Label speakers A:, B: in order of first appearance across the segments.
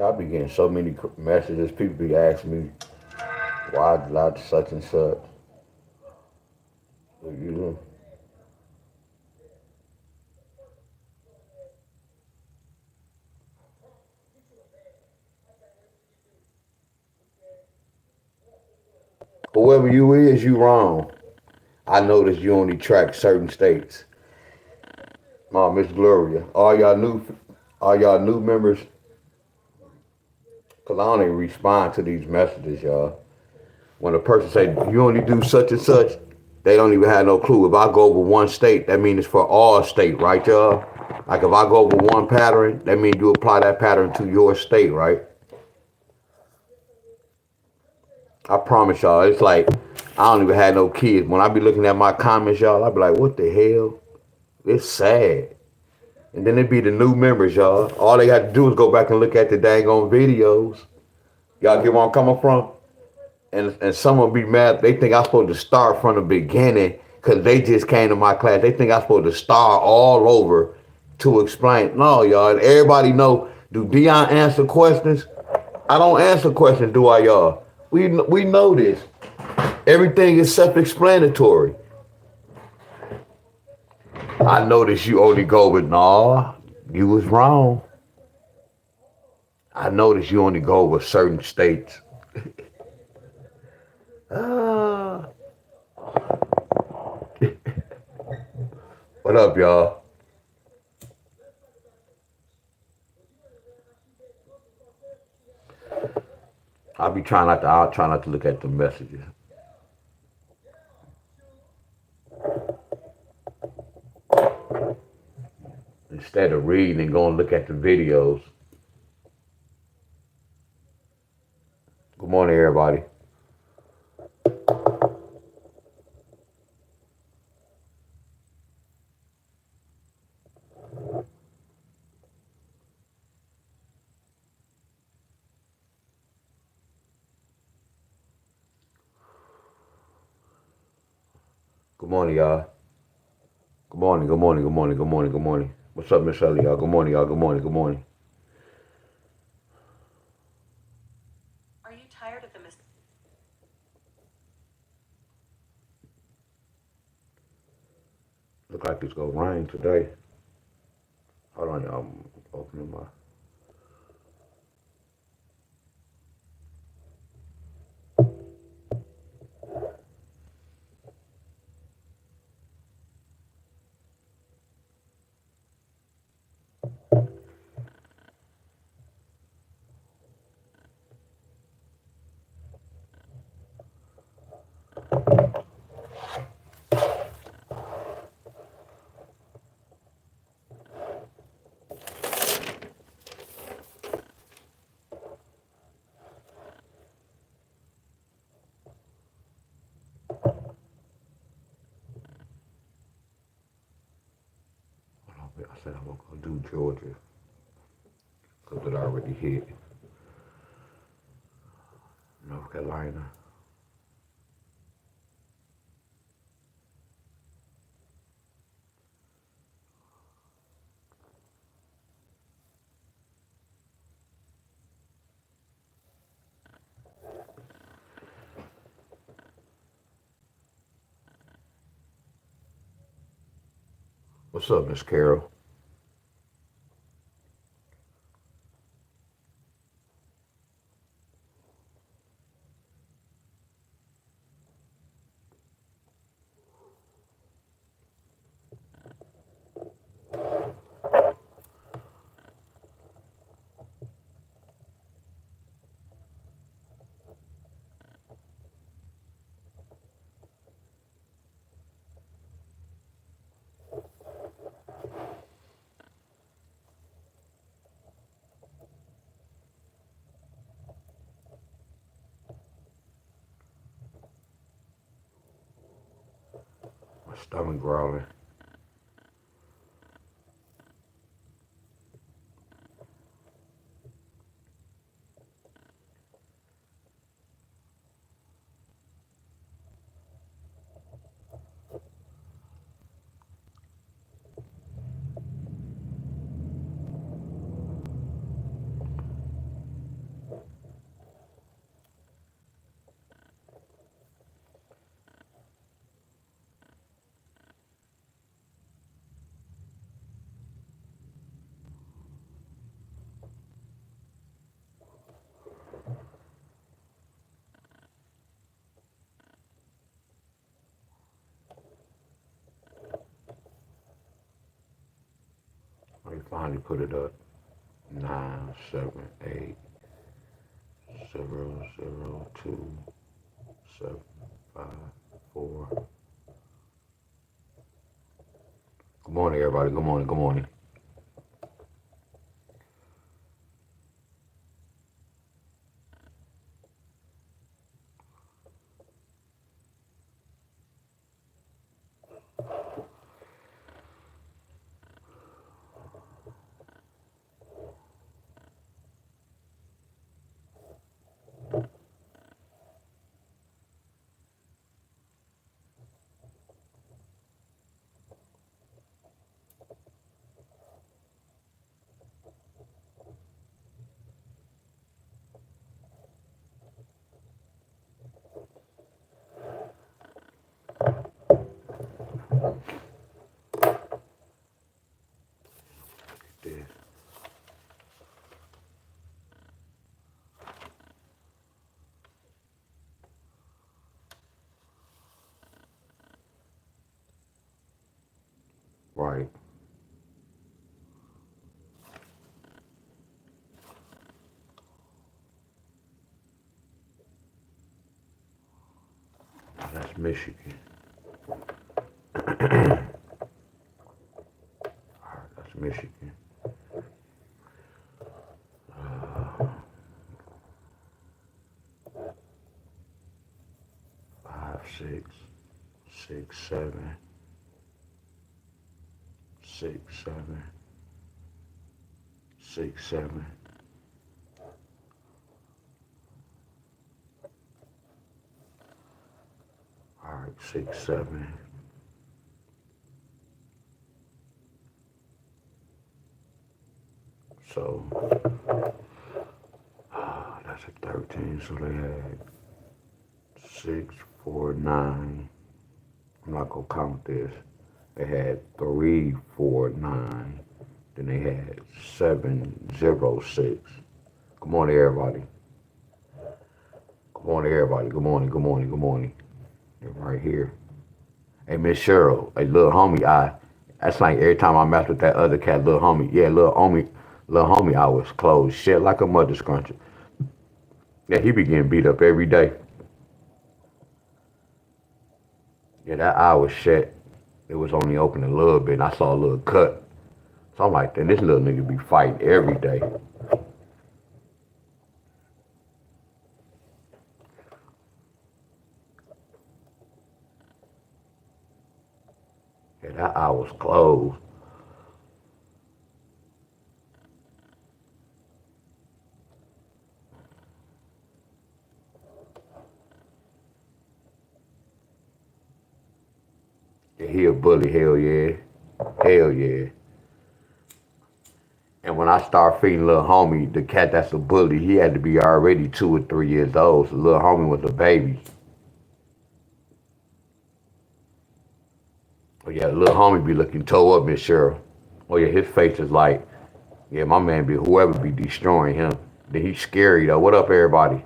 A: I be getting so many messages. People be asking me why I like such and such. You know, whoever you is, you wrong. I noticed you only track certain states. Miss Gloria, all y'all new members, cause I don't even respond to these messages, y'all. When a person say you only do such and such, they don't even have no clue. If I go over one state, that means it's for all state, right, y'all? Like if I go over one pattern, that means you apply that pattern to your state, right? I promise y'all, it's like I don't even have no kids. When I be looking at my comments, y'all, I be like, what the hell? It's sad. And then it be the new members, y'all. All they got to do is go back and look at the dang on videos. Y'all get where I'm coming from? And someone be mad. They think I'm supposed to start from the beginning because they just came to my class. They think I'm supposed to start all over to explain. No, y'all. Everybody know. Do Deon answer questions? I don't answer questions, do I, y'all? We know this. Everything is self-explanatory. I noticed you only go with nah. You was wrong. I noticed you only go with certain states. Ah, what up, y'all? I'll try not to look at the messages. Instead of reading and going to look at the videos. Good morning, everybody. Good morning, y'all. Good morning, good morning, good morning, good morning, good morning. What's up, Miss Shelley, y'all? Good morning, y'all. Good morning, good morning.
B: Are you tired of the
A: Look like it's gonna rain today. Hold on, y'all. I'm opening my. I said I'm gonna do Georgia because it already hit North Carolina. What's up, Miss Carol? My stomach growling. finally put it up. 978 002 754. Good morning, everybody. Good morning. Good morning. This. Right. That's Michigan. That's Michigan. 5, 6, 6, 7, 6, 7, 6, 7. All right, 6, 7. So that's a 13. So they had 6, 4, 9. I'm not gonna count this. They had 3, 4, 9. Then they had 7, 0, 6. Good morning, everybody. Good morning, everybody. Good morning. Good morning. Good morning. They're right here. Hey, Miss Cheryl, a little homie, that's like every time I mess with that other cat, little homie. Yeah, little homie, I was closed shit like a mother scruncher. Yeah, he be getting beat up every day. Yeah, that eye was shut. It was only open a little bit, and I saw a little cut. So I'm like, then this little nigga be fighting every day. Yeah, that eye was closed. Yeah, he a bully, hell yeah. Hell yeah. And when I start feeding little homie, the cat that's a bully, he had to be already 2 or 3 years old. So little homie was a baby. Oh yeah, little homie be looking toe up, Miss Cheryl. Oh yeah, his face is like, yeah, my man be whoever be destroying him. Then he's scary though. What up, everybody?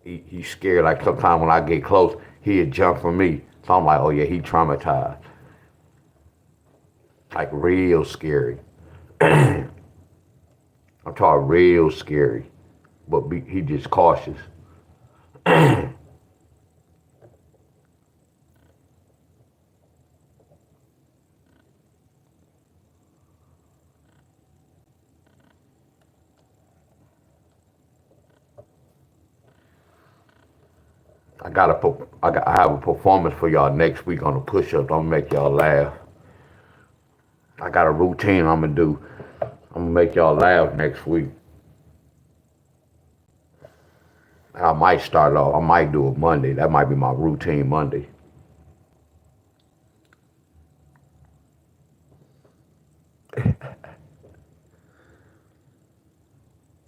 A: He's scared. Like sometimes when I get close, he'd jump for me. So I'm like, oh yeah, he traumatized. Like real scary. I'm talking real scary. But he just cautious. I have a performance for y'all next week on the push-ups. I'm gonna make y'all laugh. I got a routine I'm gonna do. I'm gonna make y'all laugh next week. I might start off. I might do it Monday. That might be my routine Monday.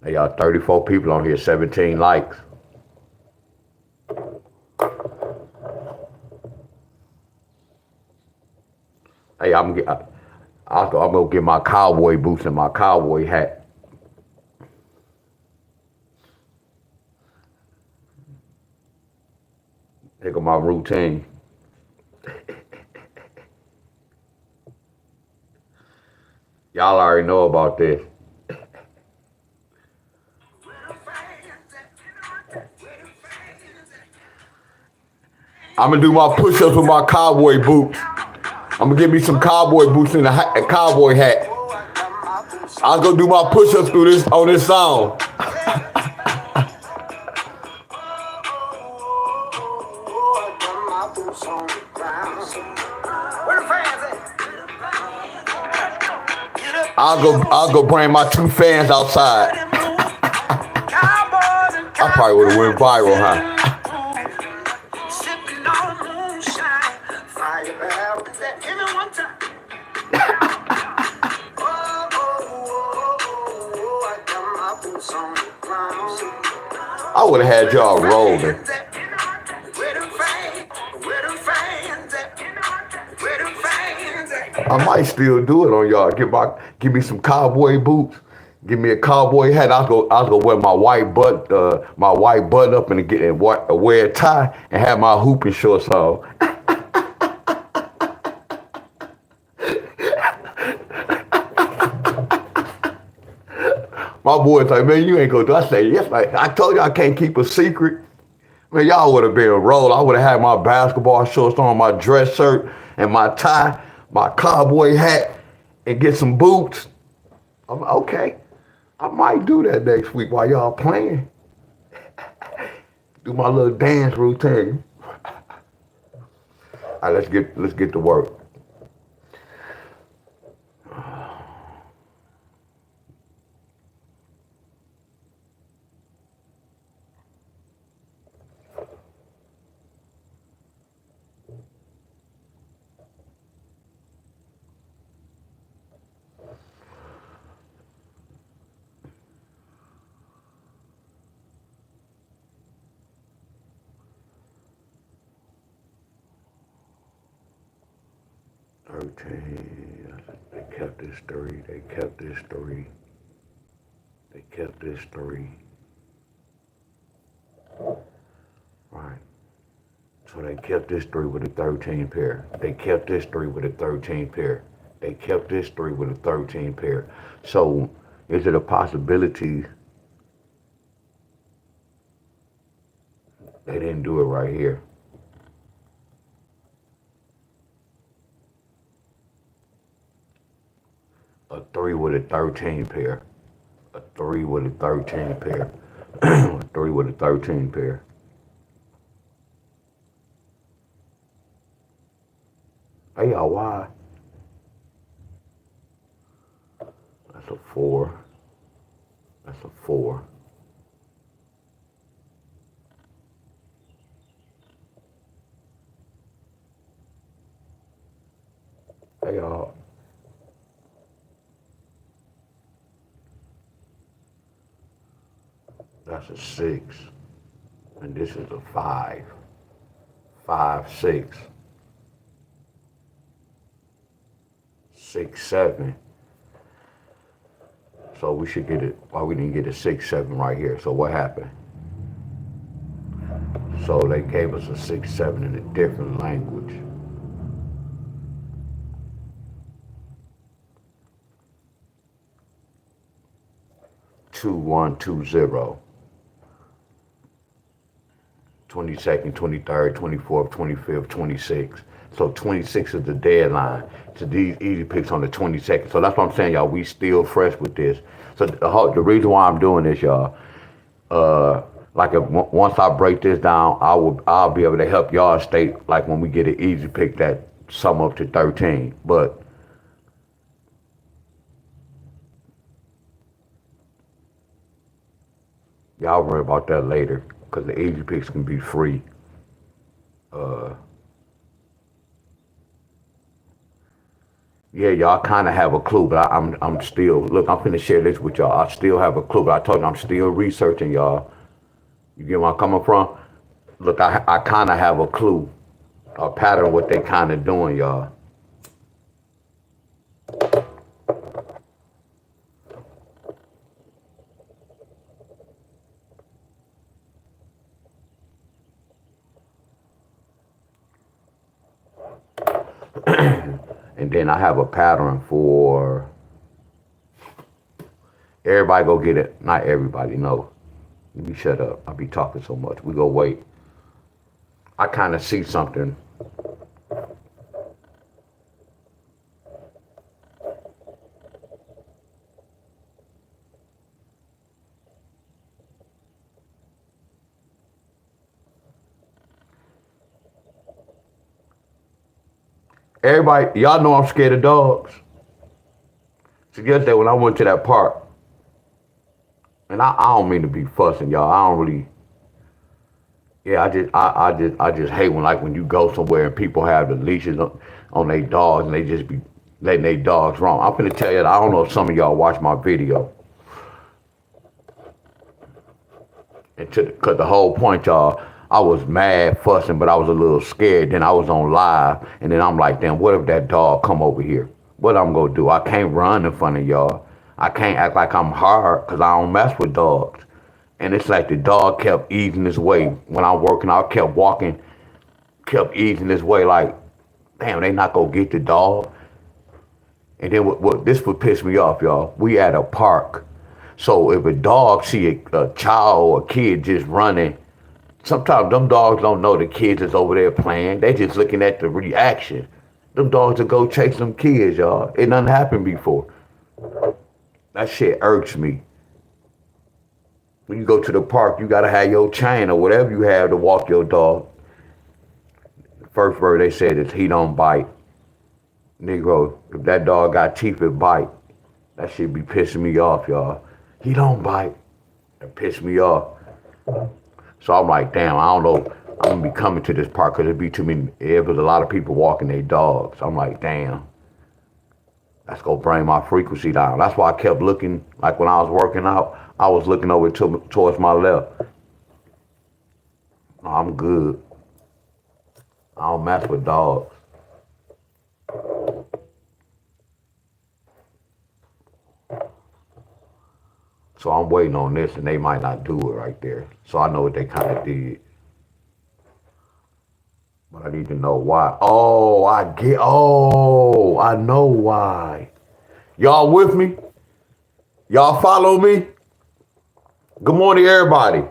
A: Hey, y'all, 34 people on here, 17 likes. Hey, I'm gonna get my cowboy boots and my cowboy hat. Think of my routine. Y'all already know about this. I'm gonna do my push-ups with my cowboy boots. I'm gonna get me some cowboy boots and a cowboy hat. I'll go do my push-ups through this on this song. I'll go bring my 2 fans outside. I probably would have went viral, huh? I would have had y'all rolling. I might still do it on y'all. Give me some cowboy boots. Give me a cowboy hat. I'll go wear my white button up and wear a tie and have my hooping shorts on. My boy's like, man, you ain't gonna do. I say, yes, like I told you I can't keep a secret. Man, y'all would have been rolled. I would have had my basketball shorts on, my dress shirt, and my tie, my cowboy hat, and get some boots. I'm okay. I might do that next week while y'all playing. Do my little dance routine. All right, let's get to work. They kept this 3. They kept this 3. They kept this 3. Right. So they kept this 3 with a 13 pair. They kept this 3 with a 13 pair. They kept this 3 with a 13 pair. So is it a possibility they didn't do it right here? A 3 with a 13 pair. A 3 with a 13 pair. A 3 with a 13 pair. Hey, y'all, why? That's a 4. That's a 4. Hey, y'all. That's a 6. And this is a 5. 5, 6. 6, 7. So we should get it. Why we didn't get a 6, 7 right here? So what happened? So they gave us a 6, 7 in a different language. Two, 1, 2, 0. 22nd, 23rd, 24th, 25th, 26th. So 26 is the deadline to these easy picks on the 22nd. So that's what I'm saying, y'all. We still fresh with this. So the reason why I'm doing this, y'all, once I break this down, I'll be able to help y'all state like when we get an easy pick that sum up to 13. But y'all worry about that later because the easy picks can be free. Yeah, y'all kind of have a clue, but I'm still look. I'm finna share this with y'all. I still have a clue, but I told you I'm still researching, y'all. You get where I'm coming from? Look, I kind of have a clue, a pattern of what they kind of doing, y'all. And then I have a pattern for Everybody go get it. Not everybody, no. You shut up. I be talking so much. We go wait. I kind of see something. Everybody, y'all know I'm scared of dogs. So yesterday when I went to that park, and I don't mean to be fussing y'all. I don't really. Yeah, I just hate when you go somewhere and people have the leashes on their dogs and they just be letting their dogs roam. I'm gonna tell you that I don't know if some of y'all watch my video. Cause the whole point, y'all, I was mad fussing, but I was a little scared. Then I was on live, and then I'm like, damn, what if that dog come over here? What I'm gonna do? I can't run in front of y'all. I can't act like I'm hard, cause I don't mess with dogs. And it's like the dog kept easing his way. When I'm working, I kept walking, kept easing his way. Like, damn, they not gonna get the dog. And then what this would piss me off, y'all. We at a park. So if a dog see a child or a kid just running, sometimes them dogs don't know the kids is over there playing. They just looking at the reaction. Them dogs will go chase them kids, y'all. It done happened before. That shit irks me. When you go to the park, you gotta have your chain or whatever you have to walk your dog. The first word they said is he don't bite. Negro, if that dog got teeth, it bite. That shit be pissing me off, y'all. He don't bite. It pissed me off. So I'm like, damn, I don't know. I'm gonna be coming to this park because it be too many. It was a lot of people walking their dogs. I'm like, damn, that's gonna bring my frequency down. That's why I kept looking. Like when I was working out, I was looking over towards my left. No, I'm good. I don't mess with dogs. So I'm waiting on this, and they might not do it right there. So I know what they kind of did. But I need to know why. Oh, I know why. Y'all with me? Y'all follow me? Good morning, everybody.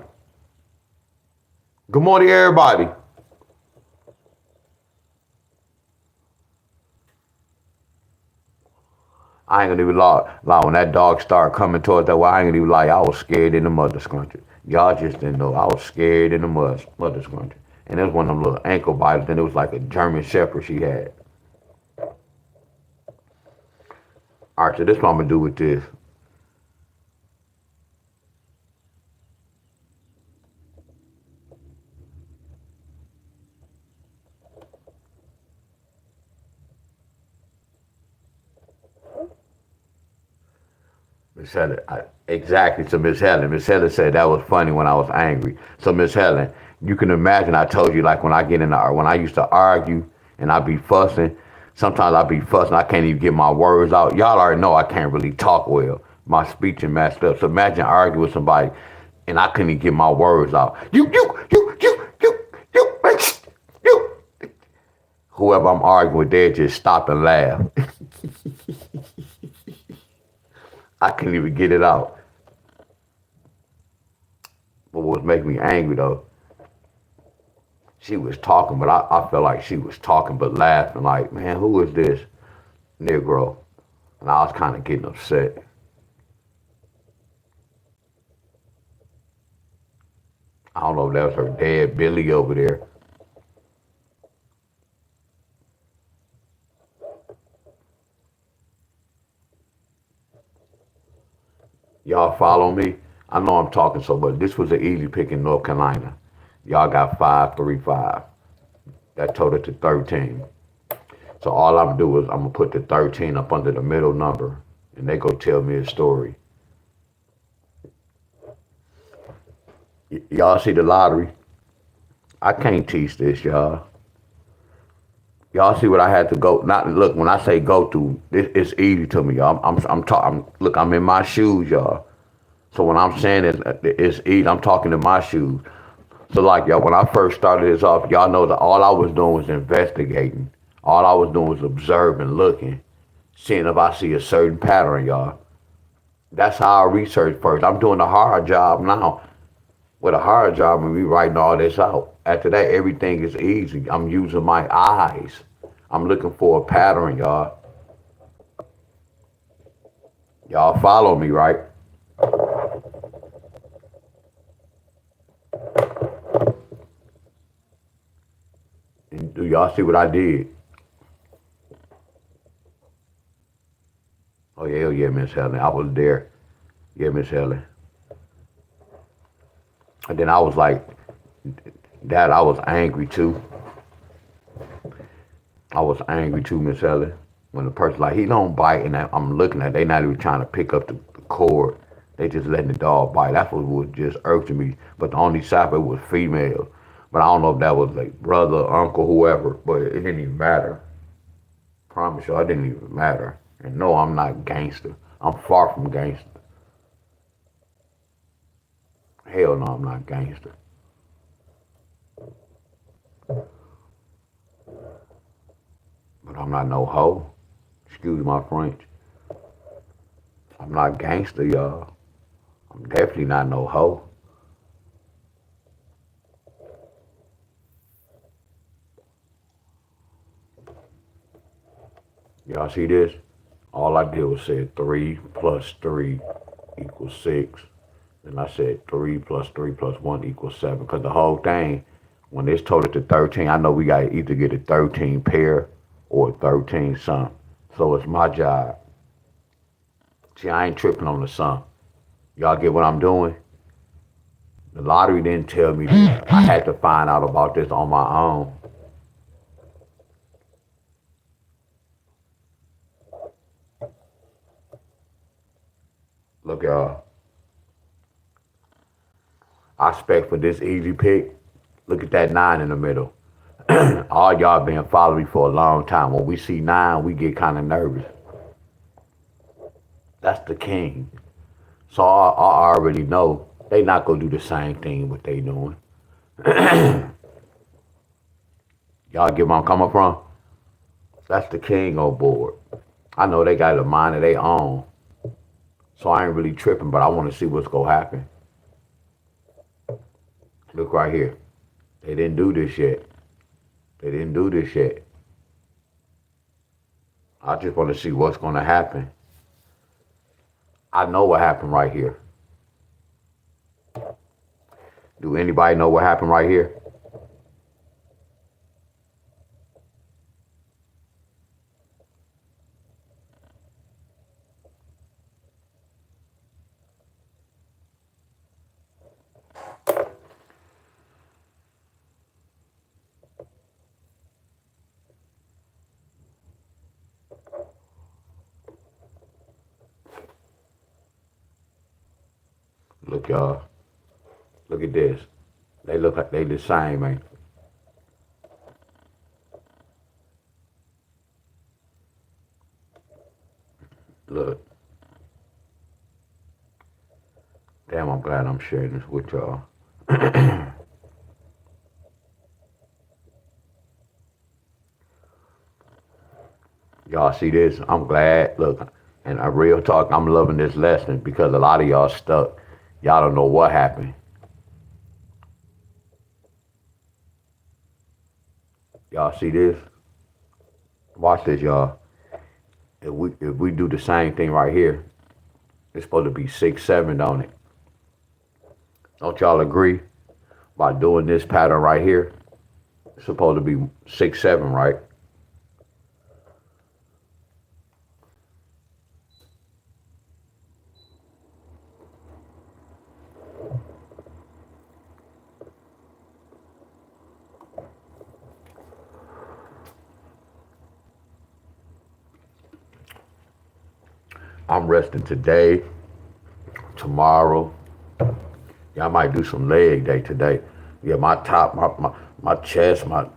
A: Good morning, everybody. I ain't gonna even lie. When that dog started coming towards that way, I ain't gonna even lie. I was scared in the mother's country. Y'all just didn't know. I was scared in the mother's country. And it was one of them little ankle biters. Then it was like a German Shepherd she had. All right, so this is what I'm gonna do with this. Miss Helen, exactly to Miss Helen. Miss Helen said that was funny when I was angry. So Miss Helen, you can imagine I told you like when I get in the when I used to argue and I be fussing. Sometimes I be fussing. I can't even get my words out. Y'all already know I can't really talk well. My speech is messed up. So imagine arguing with somebody and I couldn't even get my words out. You. Whoever I'm arguing with, they just stop and laugh. I couldn't even get it out. But what was making me angry though, she was talking, but I felt like she was talking but laughing. Like, man, who is this Negro? And I was kind of getting upset. I don't know if that was her dad, Billy, over there. Y'all follow me? I know I'm talking so much. This was an easy pick in North Carolina. Y'all got 535. That totaled to 13. So all I'm gonna do is I'm gonna put the 13 up under the middle number, and they go tell me a story. Y'all see the lottery? I can't teach this, y'all. Y'all see what I had to go? Not look when I say go through. It's easy to me, y'all. I'm talking. Look, I'm in my shoes, y'all. So when I'm saying it's easy, I'm talking in my shoes. So like y'all, when I first started this off, y'all know that all I was doing was investigating. All I was doing was observing, looking, seeing if I see a certain pattern, y'all. That's how I research first. I'm doing a hard job now. With a hard job, and we writing all this out. After that, everything is easy. I'm using my eyes. I'm looking for a pattern, y'all. Y'all follow me, right? And do y'all see what I did? Oh yeah, Miss Helen. I was there. Yeah, Miss Helen. And then I was like, Dad, I was angry too. I was angry too, Miss Helen. When the person like he don't bite, and I'm looking at, they not even trying to pick up the cord. They just letting the dog bite. That's what was just irking me. But the only sapper was female. But I don't know if that was like brother, uncle, whoever. But it didn't even matter. Promise you, it didn't even matter. And no, I'm not gangster. I'm far from gangster. Hell no, I'm not gangster. But I'm not no hoe. Excuse my French. I'm not gangster, y'all. I'm definitely not no hoe. Y'all see this? All I did was say 3 plus 3 equals 6. And I said 3 plus 3 plus 1 equals 7. Because the whole thing, when it's total to 13, I know we got to either get a 13 pair or a 13 sum. So it's my job. See, I ain't tripping on the sum. Y'all get what I'm doing? The lottery didn't tell me this. I had to find out about this on my own. Look, y'all. I expect for this easy pick. Look at that 9 in the middle. All y'all been following me for a long time. When we see 9, we get kind of nervous. That's the king. So I already know they not gonna do the same thing what they doing. Y'all get where I'm coming from? That's the king on board. I know they got a mind of their own. So I ain't really tripping, but I want to see what's gonna happen. Look right here. They didn't do this yet. They didn't do this yet. I just want to see what's gonna happen. I know what happened right here. Do anybody know what happened right here? Look, y'all. Look at this. They look like they the same, man. Look. Damn, I'm glad I'm sharing this with y'all. Y'all see this? I'm glad. Look, and a real talk, I'm loving this lesson because a lot of y'all stuck. Y'all don't know what happened. Y'all see this? Watch this, y'all. If we do the same thing right here, it's supposed to be 6-7 on it. Don't y'all agree? By doing this pattern right here, it's supposed to be 6-7, right? I'm resting today, tomorrow. Yeah, I might do some leg day today. Yeah, my top, my chest, my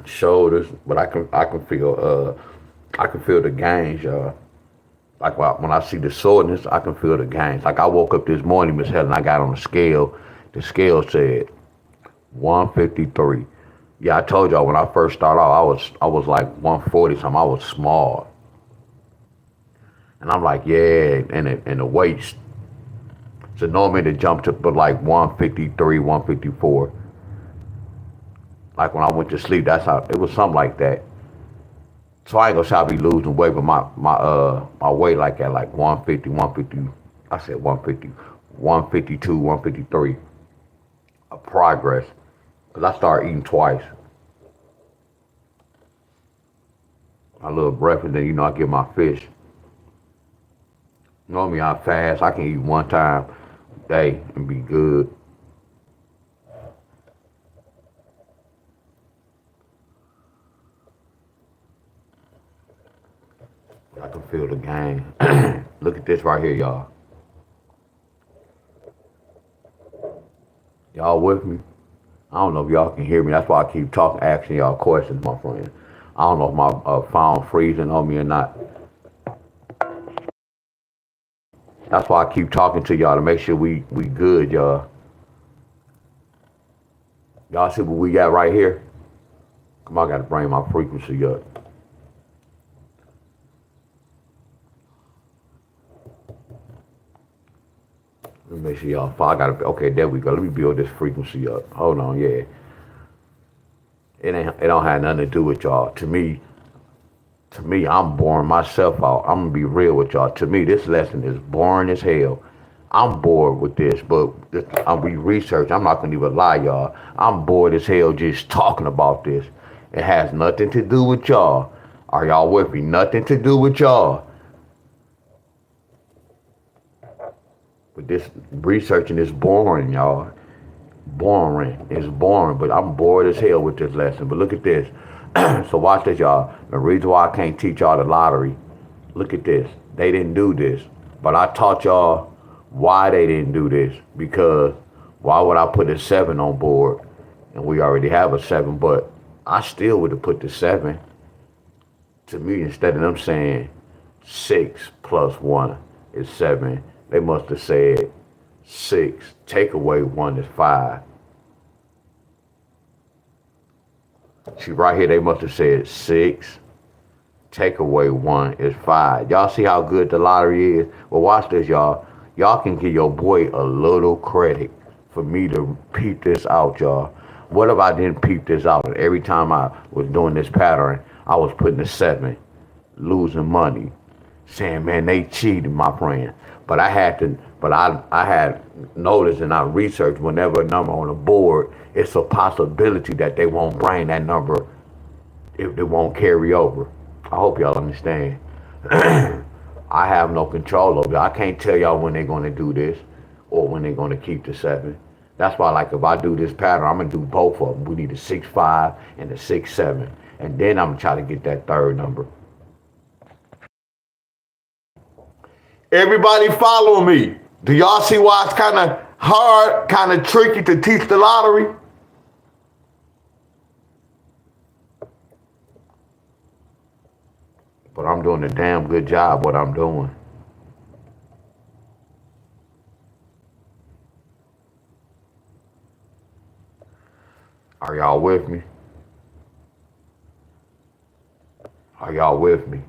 A: shoulders, but I can feel the gains, y'all. Like when I see the soreness, I can feel the gains. Like I woke up this morning, Miss Helen, I got on the scale. The scale said 153. Yeah, I told y'all when I first started off, I was like 140 something. I was small. And I'm like, yeah, and the weights. So normally to jump to but like 153, 154. Like when I went to sleep, that's how it was something like that. So I ain't gonna say I be losing weight, but my weight like at like 150, 150. I said 150, 152, 153. A progress. Cause I started eating twice. My little breakfast, then I get my fish. Normally I fast. I can eat one time a day and be good. I can feel the game. Look at this right here, y'all. Y'all with me? I don't know if y'all can hear me. That's why I keep talking, asking y'all questions, my friend. I don't know if my phone freezing on me or not. That's why I keep talking to y'all to make sure we good, y'all. Y'all see what we got right here? Come on, I gotta bring my frequency up. Let me make sure y'all follow. I gotta. Okay, there we go. Let me build this frequency up. Hold on, yeah. It don't have nothing to do with y'all. To me, I'm boring myself out. I'm gonna be real with y'all. To me, this lesson is boring as hell. I'm bored with this, but I'm research. I'm not gonna even lie, y'all. I'm bored as hell just talking about this. It has nothing to do with y'all. Are y'all with me? Nothing to do with y'all. But this researching is boring, y'all. Boring. It's boring, but I'm bored as hell with this lesson. But look at this. So watch this, y'all. The reason why I can't teach y'all the lottery, look at this. They didn't do this. But I taught y'all why they didn't do this. Because why would I put a 7 on board? And we already have a 7, but I still would have put the 7. To me, instead of them saying 6 plus 1 is 7, they must have said 6, take away 1 is 5. See, right here, they must have said 6, take away 1 is 5. Y'all see how good the lottery is? Well, watch this, y'all. Y'all can give your boy a little credit for me to peep this out, y'all. What if I didn't peep this out? And every time I was doing this pattern, I was putting a 7, losing money, saying, man, they cheated, my friend. But I had noticed and I researched whenever a number on the board, it's a possibility that they won't bring that number if they won't carry over. I hope y'all understand. I have no control over it. I can't tell y'all when they're going to do this or when they're going to keep the 7. That's why, like, if I do this pattern, I'm going to do both of them. We need a 6-5 and a 6-7. And then I'm going to try to get that third number. Everybody follow me. Do y'all see why it's kind of hard, kind of tricky to teach the lottery? But I'm doing a damn good job what I'm doing. Are y'all with me? Are y'all with me?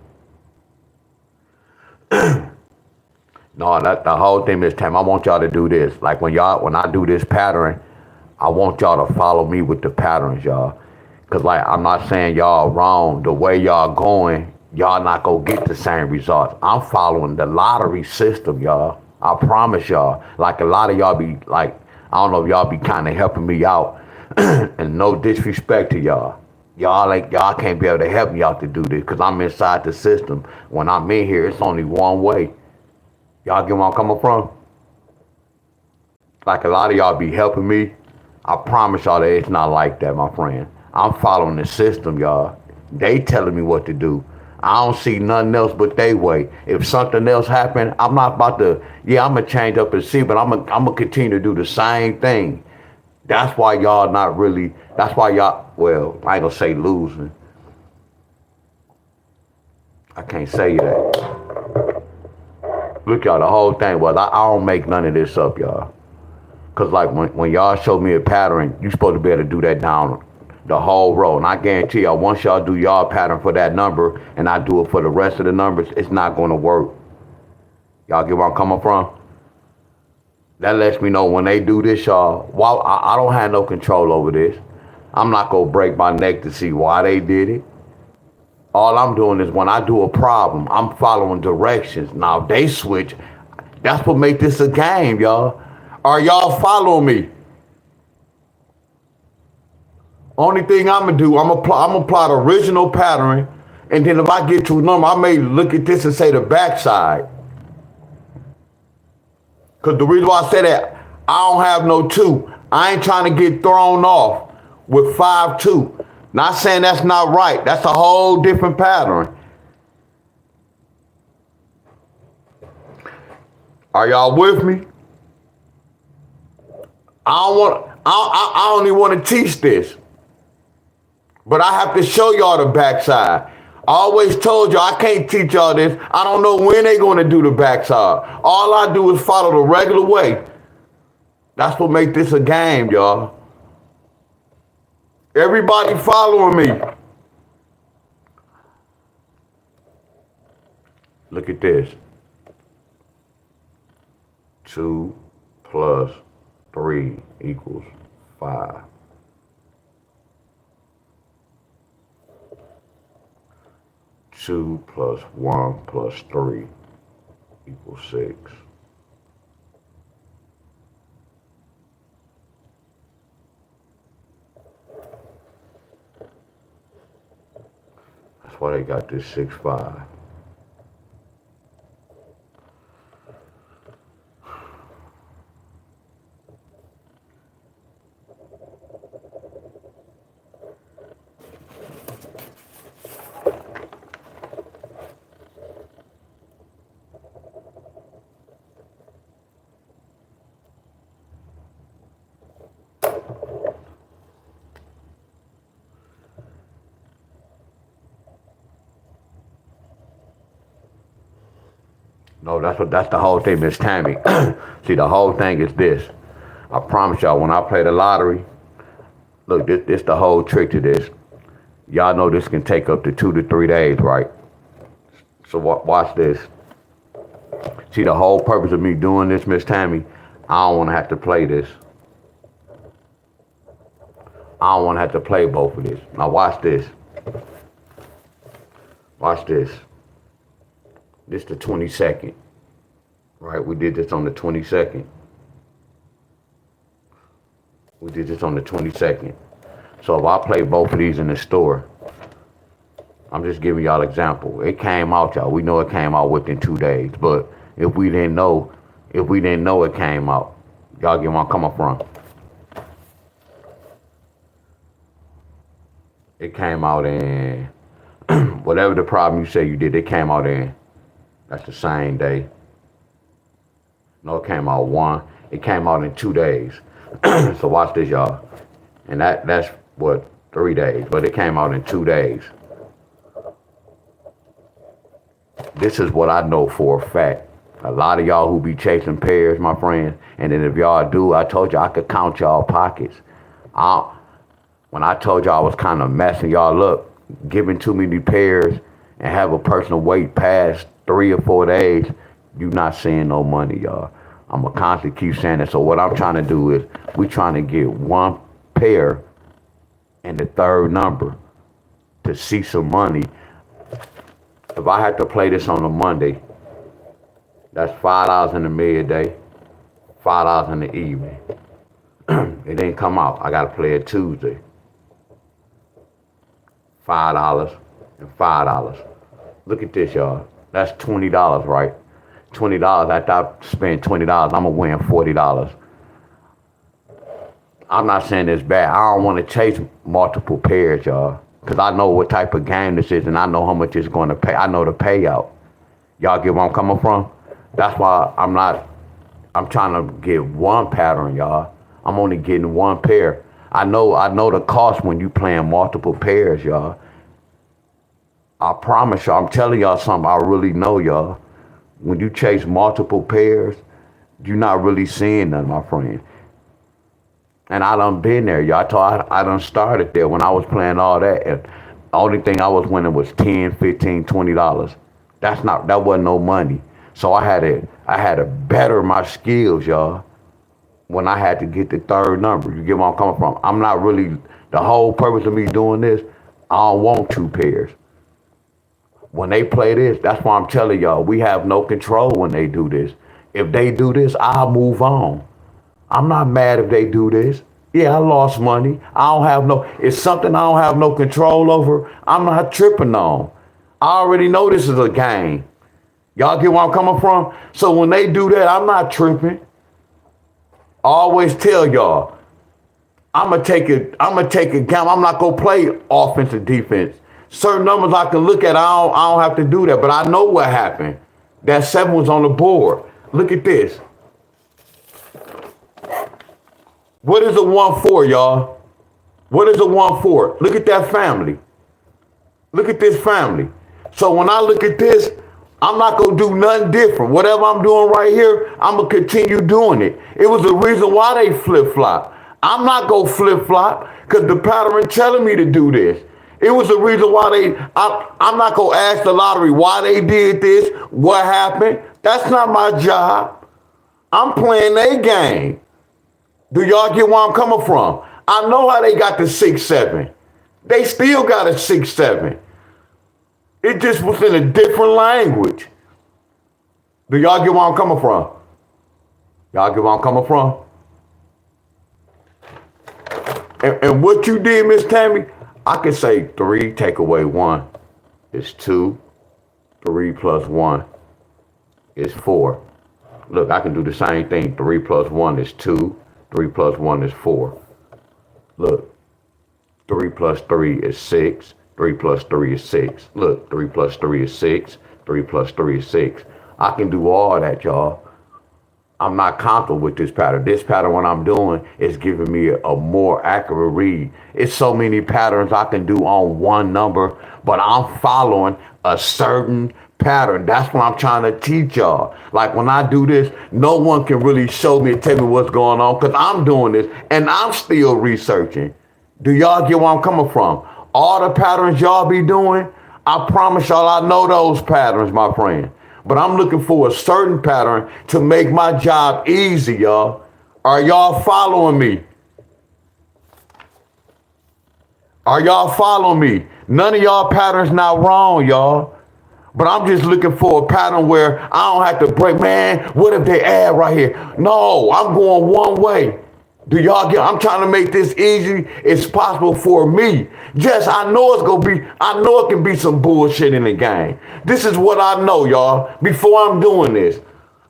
A: No, that the whole thing this time. I want y'all to do this. Like when I do this pattern, I want y'all to follow me with the patterns, y'all. Cause like I'm not saying y'all wrong. The way y'all going, y'all not gonna get the same results. I'm following the lottery system, y'all. I promise y'all. Like a lot of y'all be like, I don't know if y'all be kind of helping me out, and no disrespect to y'all. Y'all can't be able to help me out to do this because I'm inside the system. When I'm in here, it's only one way. Y'all get where I'm coming from? Like a lot of y'all be helping me. I promise y'all that it's not like that, my friend. I'm following the system, y'all. They telling me what to do. I don't see nothing else but they way. If something else happen, I'm not about to, yeah, I'm going to change up and see, but I'm gonna continue to do the same thing. That's why y'all not really, that's why y'all, well, I ain't going to say losing. I can't say that. Look, y'all, the whole thing was, I don't make none of this up, y'all. Because, like, when y'all show me a pattern, you supposed to be able to do that down the whole row. And I guarantee y'all, once y'all do y'all pattern for that number and I do it for the rest of the numbers, it's not going to work. Y'all get where I'm coming from? That lets me know when they do this, y'all. While I don't have no control over this. I'm not gonna break my neck to see why they did it. All I'm doing is when I do a problem, I'm following directions. Now they switch. That's what make this a game, y'all. Are y'all following me? Only thing I'm gonna do, I'm gonna apply the original pattern, and then if I get to a number, I may look at this and say the backside. Cause the reason why I say that, I don't have no two. I ain't trying to get thrown off with 5-2. Not saying that's not right. That's a whole different pattern. Are y'all with me? I don't even want to teach this. But I have to show y'all the backside. I always told y'all I can't teach y'all this. I don't know when they going to do the backside. All I do is follow the regular way. That's what make this a game, y'all. Everybody following me. Look at this. 2 plus 3 equals 5. 2 plus 1 plus 3 equals 6. That's why they got this 6-5. No, that's the whole thing, Miss Tammy. See, the whole thing is this. I promise y'all, when I play the lottery, look, this the whole trick to this. Y'all know this can take up to 2 to 3 days, right? So watch this. See, the whole purpose of me doing this, Miss Tammy, I don't want to have to play this. I don't want to have to play both of this. Now watch this. Watch this. This the 22nd, right? We did this on the 22nd. We did this on the 22nd. So if I play both of these in the store, I'm just giving y'all an example. It came out, y'all. We know it came out within 2 days. But if we didn't know it came out, y'all get where I'm coming from. It came out in whatever the problem you say you did, it came out in. That's the same day. No, it came out it came out in 2 days. So watch this, y'all. And that's what, 3 days, but it came out in 2 days. This is what I know for a fact. A lot of y'all who be chasing pairs, my friends, and then if y'all do, I told you I could count y'all pockets. When I told y'all I was kind of messing y'all up, giving too many pairs and have a person wait past 3 or 4 days, you not seeing no money, y'all. I'm going to constantly keep saying that. So what I'm trying to do is we trying to get one pair and the third number to see some money. If I had to play this on a Monday, that's $5 in the midday, $5 in the evening. It didn't come out. I got to play it Tuesday. $5 and $5. Look at this, y'all. That's $20, right? $20. After I spend $20, I'm gonna win $40. I'm not saying it's bad. I don't want to chase multiple pairs, y'all, because I know what type of game this is, and I know how much it's going to pay. I know the payout. Y'all get where I'm coming from? That's why I'm trying to get one pattern, y'all. I'm only getting one pair. I know the cost when you playing multiple pairs, y'all. I promise y'all, I'm telling y'all something I really know, y'all. When you chase multiple pairs, you're not really seeing nothing, my friend. And I done been there, y'all. I done started there when I was playing all that. And the only thing I was winning was $10, $15, $20. That wasn't no money. So I had to better my skills, y'all, when I had to get the third number. You get where I'm coming from? I'm not really, the whole purpose of me doing this, I don't want two pairs. When they play this, that's why I'm telling y'all, we have no control when they do this. If they do this, I'll move on. I'm not mad if they do this. Yeah, I lost money. It's something I don't have no control over. I'm not tripping on. I already know this is a game. Y'all get where I'm coming from? So when they do that, I'm not tripping. I always tell y'all, I'm gonna take a gamble. I'm not gonna play offense or defense. Certain numbers I can look at, I don't have to do that, but I know what happened. That 7 was on the board. Look at this. What is a 1-4, y'all? What is a 1-4? Look at that family. Look at this family. So when I look at this, I'm not going to do nothing different. Whatever I'm doing right here, I'm going to continue doing it. It was the reason why they flip-flop. I'm not going to flip-flop because the pattern telling me to do this. It was the reason why I'm not going to ask the lottery why they did this, what happened. That's not my job. I'm playing their game. Do y'all get where I'm coming from? I know how they got the 6-7. They still got a 6-7. It just was in a different language. Do y'all get where I'm coming from? Y'all get where I'm coming from? And what you did, Miss Tammy, I could say 3 take away 1 is 2. 3 plus 1 is 4. Look, I can do the same thing. 3 plus 1 is 2. 3 plus 1 is 4. Look, 3 plus 3 is 6. 3 plus 3 is 6. Look, 3 plus 3 is 6. 3 plus 3 is 6. I can do all that, y'all. I'm not comfortable with this pattern. This pattern, what I'm doing, is giving me a more accurate read. It's so many patterns I can do on one number, but I'm following a certain pattern. That's what I'm trying to teach y'all. Like when I do this, no one can really show me and tell me what's going on because I'm doing this and I'm still researching. Do y'all get where I'm coming from? All the patterns y'all be doing, I promise y'all I know those patterns, my friend. But I'm looking for a certain pattern to make my job easy, y'all. Are y'all following me? Are y'all following me? None of y'all patterns not wrong, y'all. But I'm just looking for a pattern where I don't have to break, man, what if they add right here? No, I'm going one way. Do y'all get, I'm trying to make this easy as possible for me. Yes, I know I know it can be some bullshit in the game. This is what I know, y'all, before I'm doing this.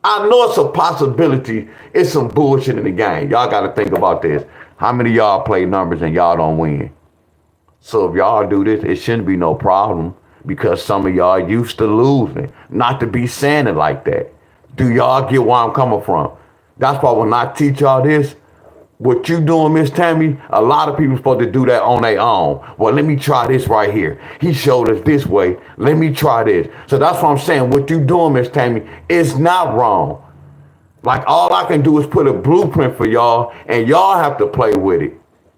A: I know it's a possibility it's some bullshit in the game. Y'all got to think about this. How many of y'all play numbers and y'all don't win? So if y'all do this, it shouldn't be no problem because some of y'all used to losing. Not to be saying it like that. Do y'all get where I'm coming from? That's why when I teach y'all this, what you doing, Miss Tammy, a lot of people supposed to do that on their own. Well, let me try this right here. He showed us this way. Let me try this. So that's what I'm saying. What you doing, Miss Tammy, is not wrong. Like all I can do is put a blueprint for y'all and y'all have to play with it.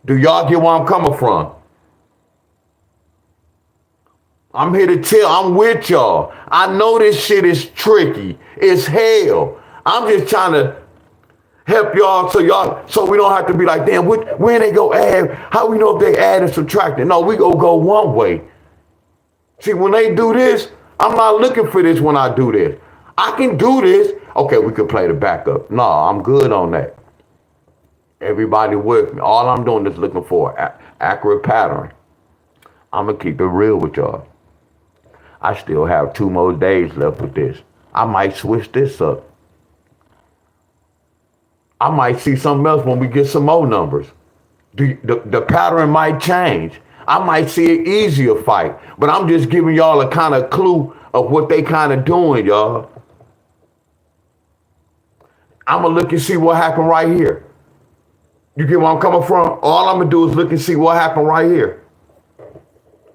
A: Do y'all get where I'm coming from? I'm here to tell, I'm with y'all. I know this shit is tricky. It's hell. I'm just trying to help y'all so we don't have to be like, damn, when they go add, how we know if they add and subtracting? No, we go one way. See, when they do this, I'm not looking for this when I do this. I can do this. Okay, we can play the backup. No, I'm good on that. Everybody with me. All I'm doing is looking for accurate pattern. I'm going to keep it real with y'all. I still have 2 more days left with this. I might switch this up. I might see something else when we get some more numbers. The pattern might change. I might see an easier fight, but I'm just giving y'all a kind of clue of what they kind of doing, y'all. I'm going to look and see what happened right here. You get where I'm coming from? All I'm going to do is look and see what happened right here.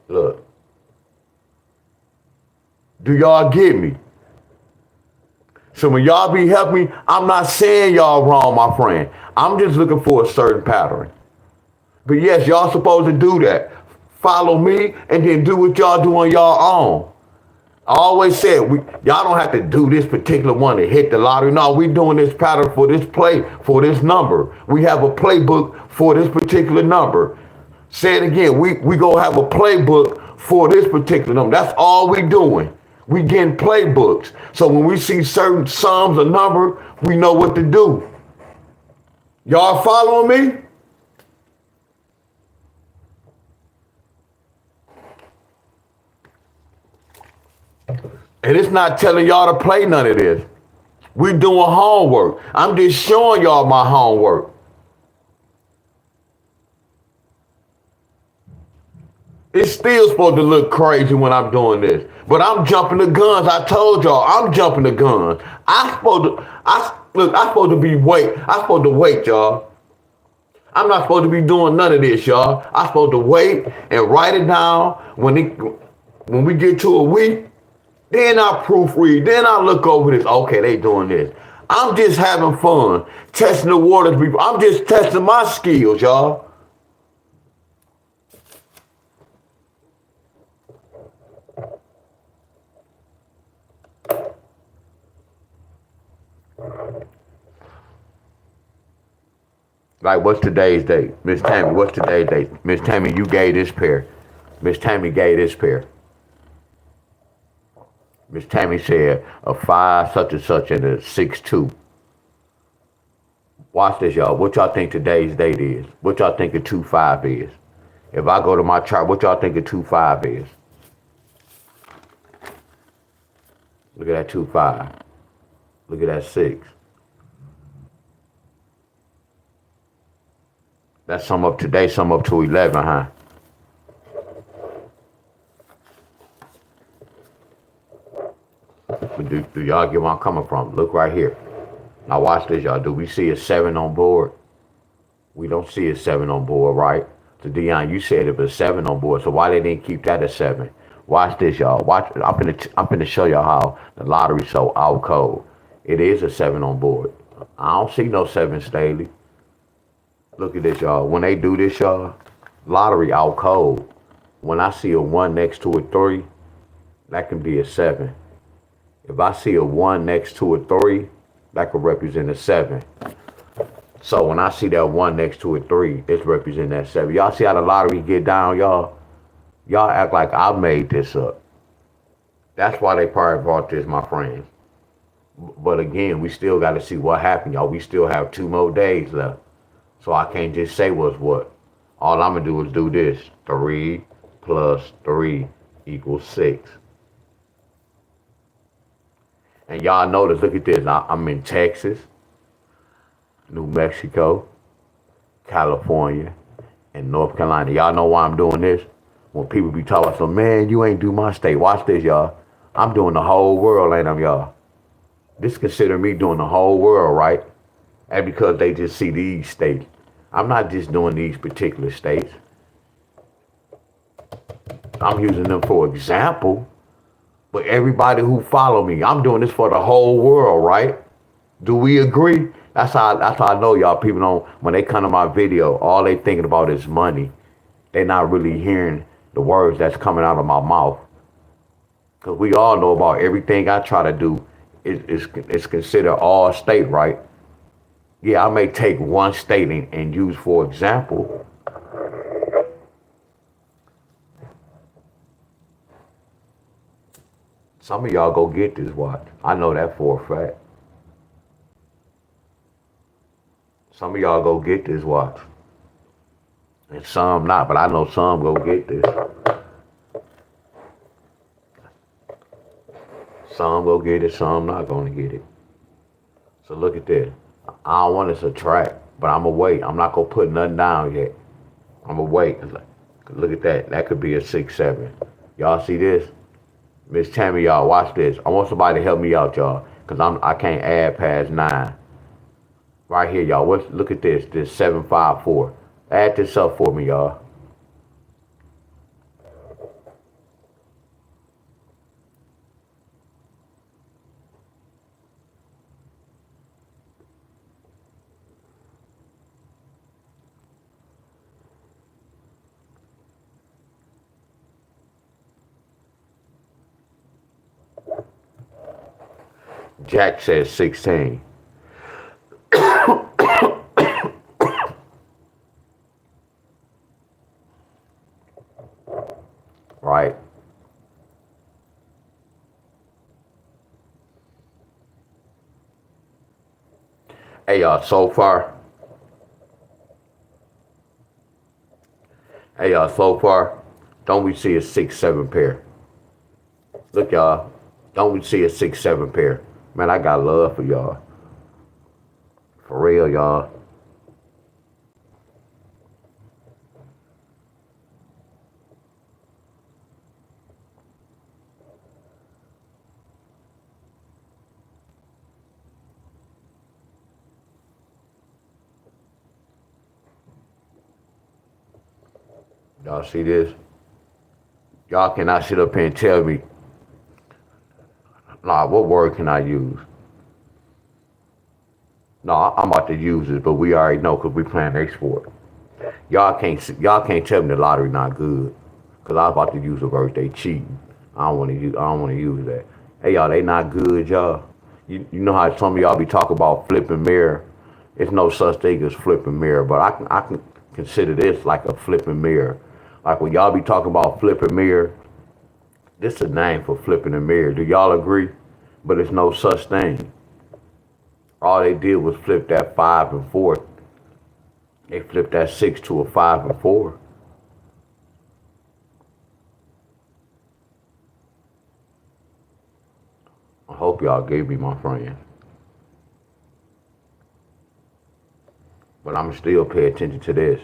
A: Look. Do y'all get me? So when y'all be helping me, I'm not saying y'all wrong, my friend. I'm just looking for a certain pattern. But yes, y'all supposed to do that. Follow me and then do what y'all do on y'all own. I always said y'all don't have to do this particular one to hit the lottery. No, we doing this pattern for this play for this number. We have a playbook for this particular number. Say it again. We gonna have a playbook for this particular number. That's all we doing. We getting playbooks. So when we see certain sums or number, we know what to do. Y'all following me? And it's not telling y'all to play none of this. We doing homework. I'm just showing y'all my homework. It's still supposed to look crazy when I'm doing this. But I'm jumping the guns. I told y'all, I'm jumping the guns. I'm supposed to be wait. I'm supposed to wait, y'all. I'm not supposed to be doing none of this, y'all. I'm supposed to wait and write it down when we get to a week. Then I proofread. Then I look over this. Okay, they doing this. I'm just having fun, testing the waters. I'm just testing my skills, y'all. Like, what's today's date? Miss Tammy, what's today's date? Miss Tammy, you gave this pair. Miss Tammy gave this pair. Miss Tammy said a 5 such and such and a 6-2. Watch this, y'all. What y'all think today's date is? What y'all think a 2-5 is? If I go to my chart, what y'all think a 2-5 is? Look at that 2-5. Look at that 6. That's some up today, some up to 11, huh? But do y'all get where I'm coming from? Look right here. Now watch this, y'all. Do we see a 7 on board? We don't see a 7 on board, right? So Deon, you said it was a 7 on board. So why they didn't keep that a 7? Watch this, y'all. Watch. I'm gonna show y'all how the lottery's so out cold. It is a 7 on board. I don't see no 7, Staley. Look at this, y'all. When they do this, y'all, lottery out cold. When I see a 1 next to a 3, that can be a 7. If I see a 1 next to a 3, that could represent a 7. So when I see that 1 next to a 3, it's representing that 7. Y'all see how the lottery get down, y'all? Y'all act like I made this up. That's why they probably brought this, my friends. But again, we still got to see what happened, y'all. We still have 2 more days left. So I can't just say what's what. All I'm going to do is do this. 3 plus 3 equals 6. And y'all notice, look at this. I'm in Texas, New Mexico, California, and North Carolina. Y'all know why I'm doing this? When people be talking, so man, you ain't do my state. Watch this, y'all. I'm doing the whole world, ain't I, y'all? This consider me doing the whole world, right? And because they just see these states. I'm not just doing these particular states. I'm using them for example. But everybody who follow me, I'm doing this for the whole world, right? Do we agree? That's how I know y'all people don't, when they come to my video, all they thinking about is money. They're not really hearing the words that's coming out of my mouth. Because we all know about everything I try to do is considered all state, right? Yeah, I may take one state and use for example. Some of y'all go get this watch. I know that for a fact. Some of y'all go get this watch. And some not, but I know some go get this. Some go get it, some not gonna get it. So look at this. I don't want to subtract, but I'm gonna wait. I'm not gonna put nothing down yet. I'm gonna wait. Look at that. That could be a 6-7. Y'all see this? Miss Tammy, y'all watch this. I want somebody to help me out, y'all, cause I can't add past 9. Right here, y'all. Look at this. This 754. Add this up for me, y'all. Jack says 16. Right? Hey, y'all, so far. Hey, y'all, so far. Don't we see a 6-7 pair? Look, y'all. Don't we see a 6-7 pair? Man, I got love for y'all. For real, y'all. Y'all see this? Y'all cannot sit up here and tell me, nah, what word can I use? No, I'm about to use it, but we already know because we playing export. Y'all can't tell me the lottery not good. Cause I was about to use the word they cheating. I don't want to use that. Hey y'all, they not good, y'all. You know how some of y'all be talking about flipping mirror. It's no such thing as flipping mirror, but I can consider this like a flipping mirror. Like when y'all be talking about flipping mirror, this is a name for flipping a mirror. Do y'all agree? But it's no such thing. All they did was flip that 5 and 4. They flipped that 6 to a 5 and 4. I hope y'all gave me my friend. But I'm still pay attention to this.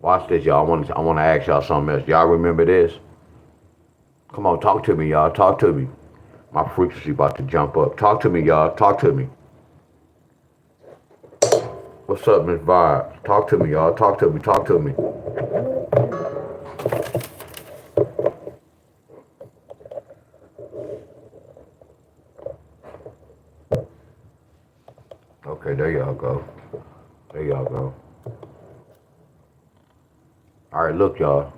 A: Watch this, y'all. I want to ask y'all something else. Y'all remember this? Come on, talk to me, y'all. Talk to me. My frequency about to jump up. Talk to me, y'all. Talk to me. What's up, Miss Vibes? Talk to me, y'all. Talk to me. Talk to me. Okay, there y'all go. There y'all go. All right, look, y'all.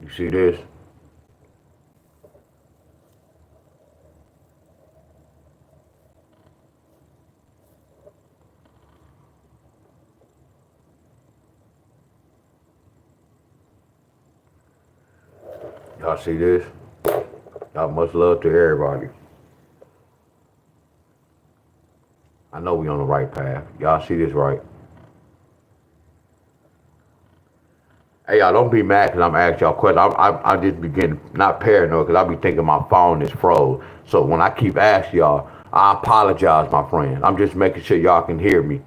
A: You see this? Y'all see this? Y'all much love to everybody. I know we on the right path. Y'all see this right? Hey, y'all don't be mad because I'm asking y'all questions. I just be getting not paranoid because I be thinking my phone is froze. So when I keep asking y'all, I apologize, my friend. I'm just making sure y'all can hear me.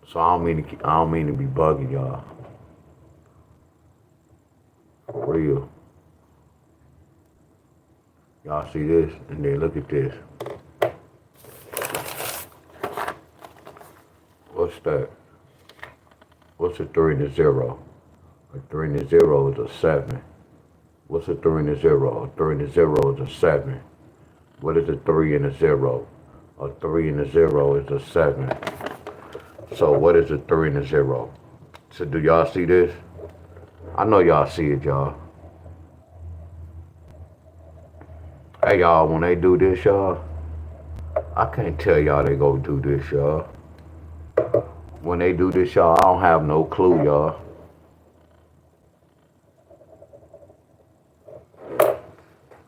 A: So I don't mean to be bugging y'all. For real. Y'all see this? And then look at this. What's that? What's a 3 and a 0? A 3 and a 0 is a 7. What's a 3 and a 0? A 3 and a 0 is a 7. What is a 3 and a 0? A 3 and a 0 is a 7. So what is a 3 and a 0? So do y'all see this? I know y'all see it, y'all. Hey, y'all, when they do this, y'all, I can't tell y'all they go do this, y'all. When they do this, y'all, I don't have no clue, y'all.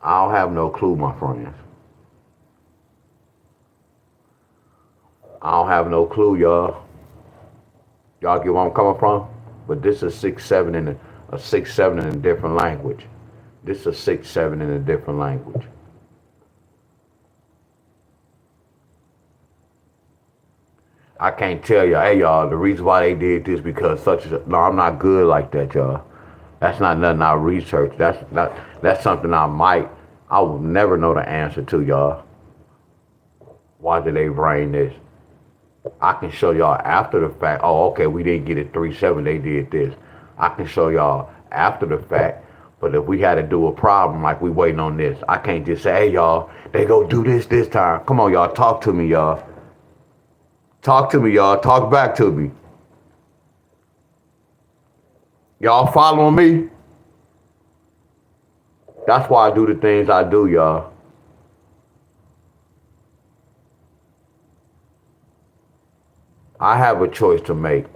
A: I don't have no clue, my friends. I don't have no clue, y'all. Y'all get where I'm coming from? But this is 6-7 in a 6-7 in a different language. This is 6-7 in a different language. I can't tell y'all, hey y'all, the reason why they did this because such as no, I'm not good like that, y'all. That's not nothing I research. That's something I will never know the answer to, y'all. Why did they bring this? I can show y'all after the fact. Oh, okay, we didn't get it 3-7. They did this. I can show y'all after the fact. But if we had to do a problem like we waiting on this, I can't just say, hey y'all, they go do this time. Come on, y'all, talk to me, y'all. Talk to me, y'all. Talk back to me. Y'all following me? That's why I do the things I do, y'all. I have a choice to make.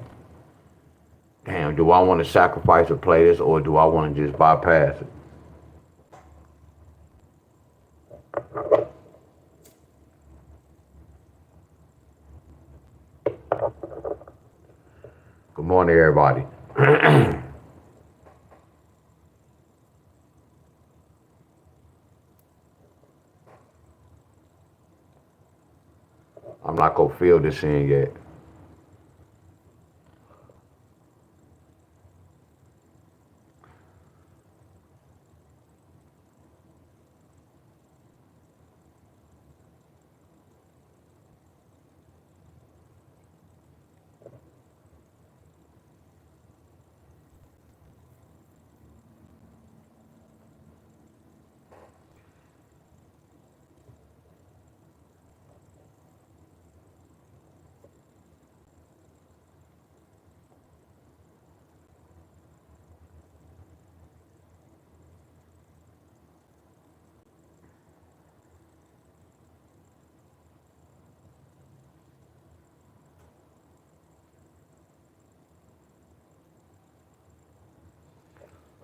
A: Damn, do I want to sacrifice a play this or do I want to just bypass it? Good morning, everybody. I'm not gonna fill this in yet.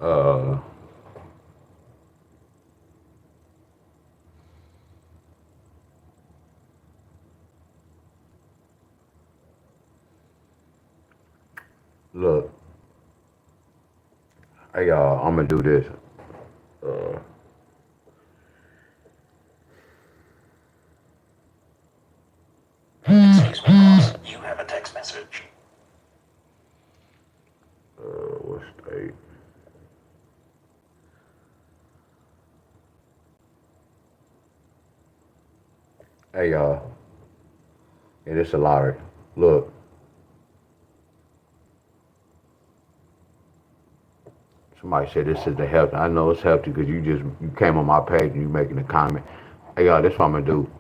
A: Uh, Look, hey y'all, I'm gonna do this. Uh,
B: Excuse me, boss. You have a text message.
A: what state? Hey y'all, yeah, this a lottery. Look, somebody said this is the health. I know it's healthy because you came on my page and you making a comment. Hey y'all, this what I'm gonna do.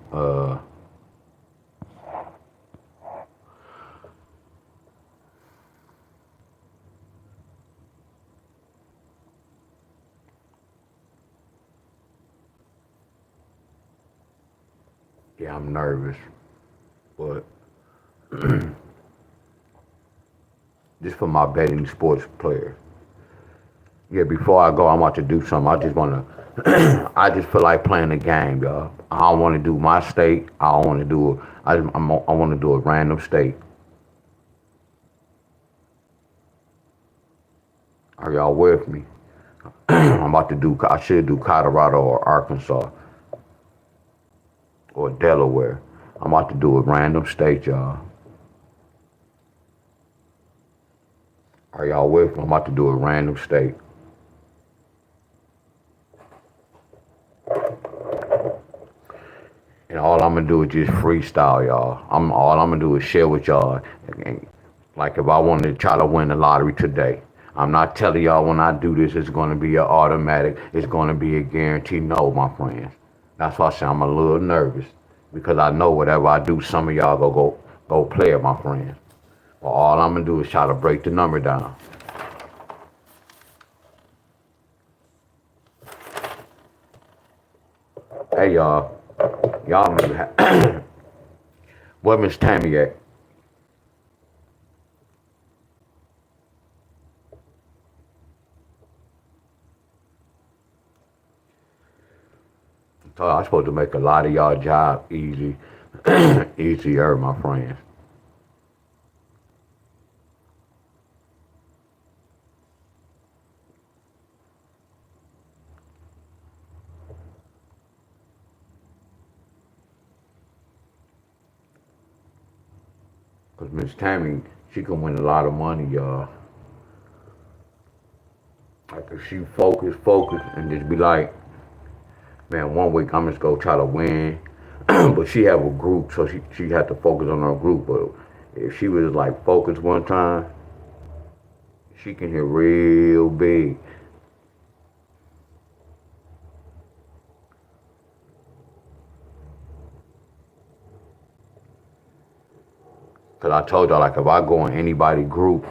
A: Yeah, I'm nervous, but just for my betting sports players. Yeah, before I go, I'm about to do something. I just wanna, I just feel like playing a game, y'all. I don't want to do my state. I don't want to do. I want to do a random state. Are y'all with me? I'm about to do. I should do Colorado or Arkansas or Delaware. I'm about to do a random state, y'all. Are y'all with me? I'm about to do a random state. And all I'm gonna do is just freestyle, y'all. All I'm gonna do is share with y'all. And like if I wanted to try to win the lottery today, I'm not telling y'all when I do this it's gonna be an automatic. It's gonna be a guarantee. No, my friends. That's why I say I'm a little nervous because I know whatever I do, some of y'all go play it, my friends. But all I'm gonna do is try to break the number down. Hey y'all remember where Miss Tammy at? So I'm supposed to make a lot of y'all job easy, easier, my friends. Cause Miss Tammy, she can win a lot of money, y'all. Like if she focus, and just be like, man, one week I'm just gonna try to win. But she have a group, so she had to focus on her group. But if she was like focused one time, she can hit real big. Because I told y'all, like, if I go in anybody group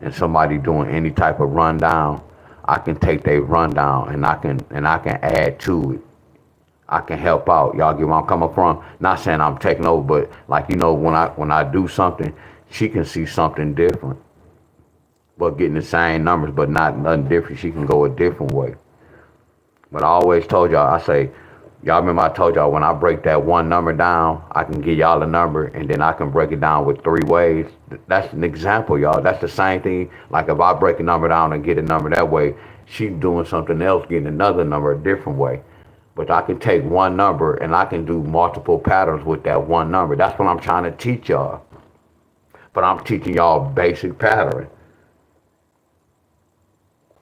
A: and somebody doing any type of rundown, I can take their rundown and I can add to it. I can help out. Y'all get where I'm coming from? Not saying I'm taking over, but like, when I do something, she can see something different. But getting the same numbers, but not nothing different. She can go a different way. But I always told y'all, I say, y'all remember I told y'all when I break that one number down, I can give y'all a number and then I can break it down with 3 ways. That's an example, y'all. That's the same thing. Like if I break a number down and get a number that way, she's doing something else, getting another number a different way. But I can take one number and I can do multiple patterns with that one number. That's what I'm trying to teach y'all. But I'm teaching y'all basic pattern.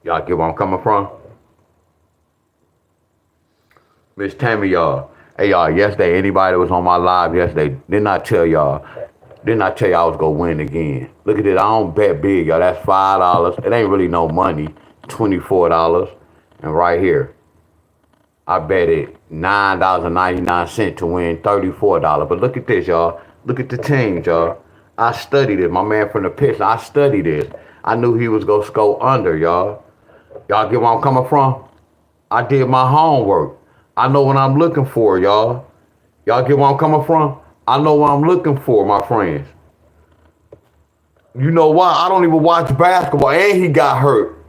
A: Y'all get where I'm coming from? Miss Tammy, y'all. Hey, y'all, yesterday, anybody that was on my live yesterday, didn't I tell y'all I was going to win again? Look at this. I don't bet big, y'all. That's $5. It ain't really no money. $24. And right here, I bet it $9.99 to win $34. But look at this, y'all. Look at the teams, y'all. I studied it. My man from the pitch, I studied this. I knew he was going to score under, y'all. Y'all get where I'm coming from? I did my homework. I know what I'm looking for, y'all. Y'all get where I'm coming from? I know what I'm looking for, my friends. You know why? I don't even watch basketball, and he got hurt.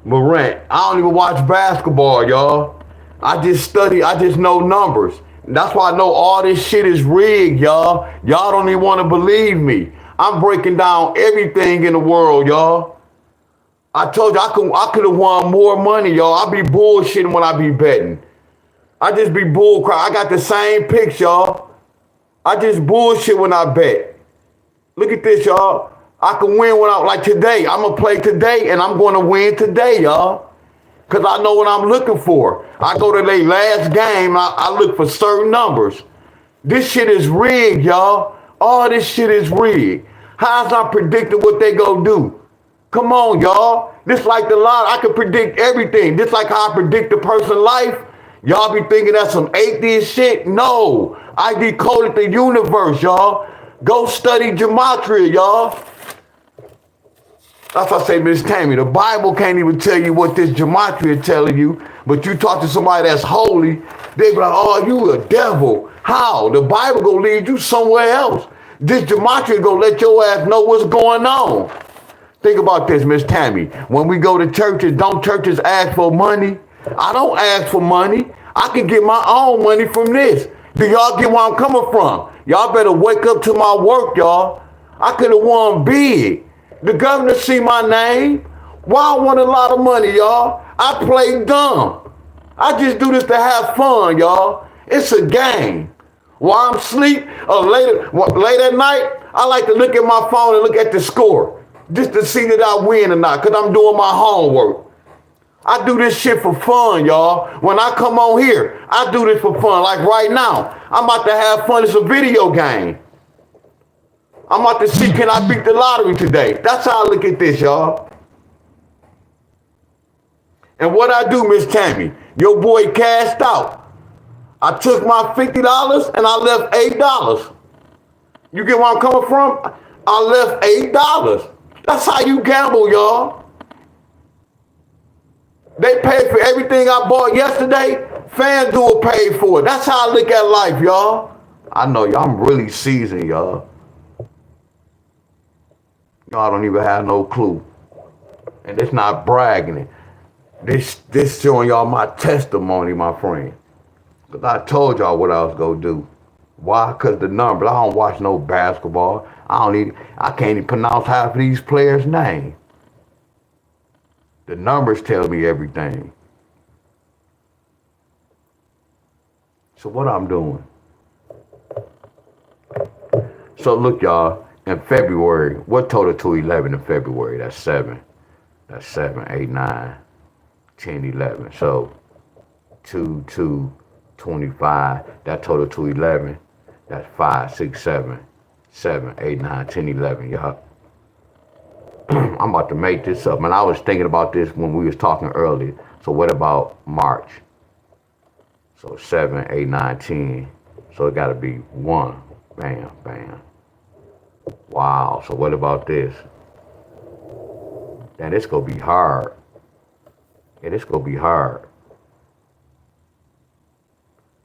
A: Morant, I don't even watch basketball, y'all. I just study, I just know numbers. That's why I know all this shit is rigged, y'all. Y'all don't even want to believe me. I'm breaking down everything in the world, y'all. I told you I could have won more money, y'all. I be bullshitting when I be betting. I just be bull crap. I got the same picks, y'all. I just bullshit when I bet. Look at this, y'all. I can win without, like today. I'm going to play today, and I'm going to win today, y'all. Because I know what I'm looking for. I go to their last game, I look for certain numbers. This shit is rigged, y'all. All this shit is rigged. How's I predicting what they go do? Come on, y'all. This like the lot. I can predict everything. This like how I predict a person's life. Y'all be thinking that's some atheist shit? No. I decoded the universe, y'all. Go study gematria, y'all. That's why I say, Miss Tammy, the Bible can't even tell you what this gematria is telling you, but you talk to somebody that's holy, they be like, oh, you a devil. How? The Bible gonna lead you somewhere else. This gematria gonna let your ass know what's going on. Think about this, Miss Tammy. When we go to churches, don't churches ask for money? I don't ask for money. I can get my own money from this. Do y'all get where I'm coming from? Y'all better wake up to my work, y'all. I could have won big. The governor see my name. Why I want a lot of money, y'all? I play dumb. I just do this to have fun, y'all. It's a game. While I'm asleep or late at night, I like to look at my phone and look at the score just to see that I win or not, because I'm doing my homework. I do this shit for fun, y'all. When I come on here, I do this for fun. Like right now, I'm about to have fun. It's a video game. I'm about to see, can I beat the lottery today? That's how I look at this, y'all. And what I do, Miss Tammy, your boy cashed out. I took my $50 and I left $8. You get where I'm coming from? I left $8. That's how you gamble, y'all. They paid for everything I bought yesterday. FanDuel paid for it. That's how I look at life, y'all. I know y'all, I'm really seasoned, y'all. Y'all don't even have no clue. And it's not bragging it. This showing y'all my testimony, my friend. Because I told y'all what I was going to do. Why? Because the numbers. I don't watch no basketball. I can't even pronounce half of these players' names. The numbers tell me everything. So what I'm doing. So look, y'all, in February, what total to 11 in February? That's 7. That's 7, 8, 9, 10, 11. So 2, 2, 25. That total to 11. That's 5, 6, 7, 7, 8, 9, 10, 11, y'all. I'm about to make this up. And I was thinking about this when we was talking earlier. So what about March? So 7, 8, 9, 10. So it got to be 1. Bam, bam. Wow. So what about this? And it's gonna be hard. And it's gonna be hard.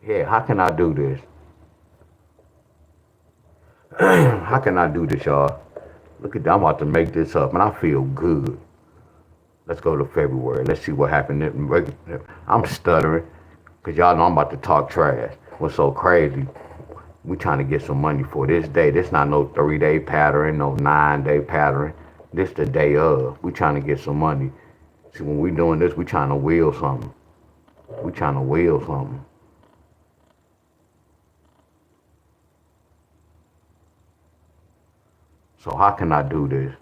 A: Yeah, how can I do this? How can I do this, y'all? Look at that. I'm about to make this up, and I feel good. Let's go to February. Let's see what happened. I'm stuttering because y'all know I'm about to talk trash. What's so crazy? We trying to get some money for this day. This not no 3-day pattern, no 9-day pattern. This the day of. We trying to get some money. See, when we doing this, we trying to wheel something. We trying to wheel something. So how can I do this?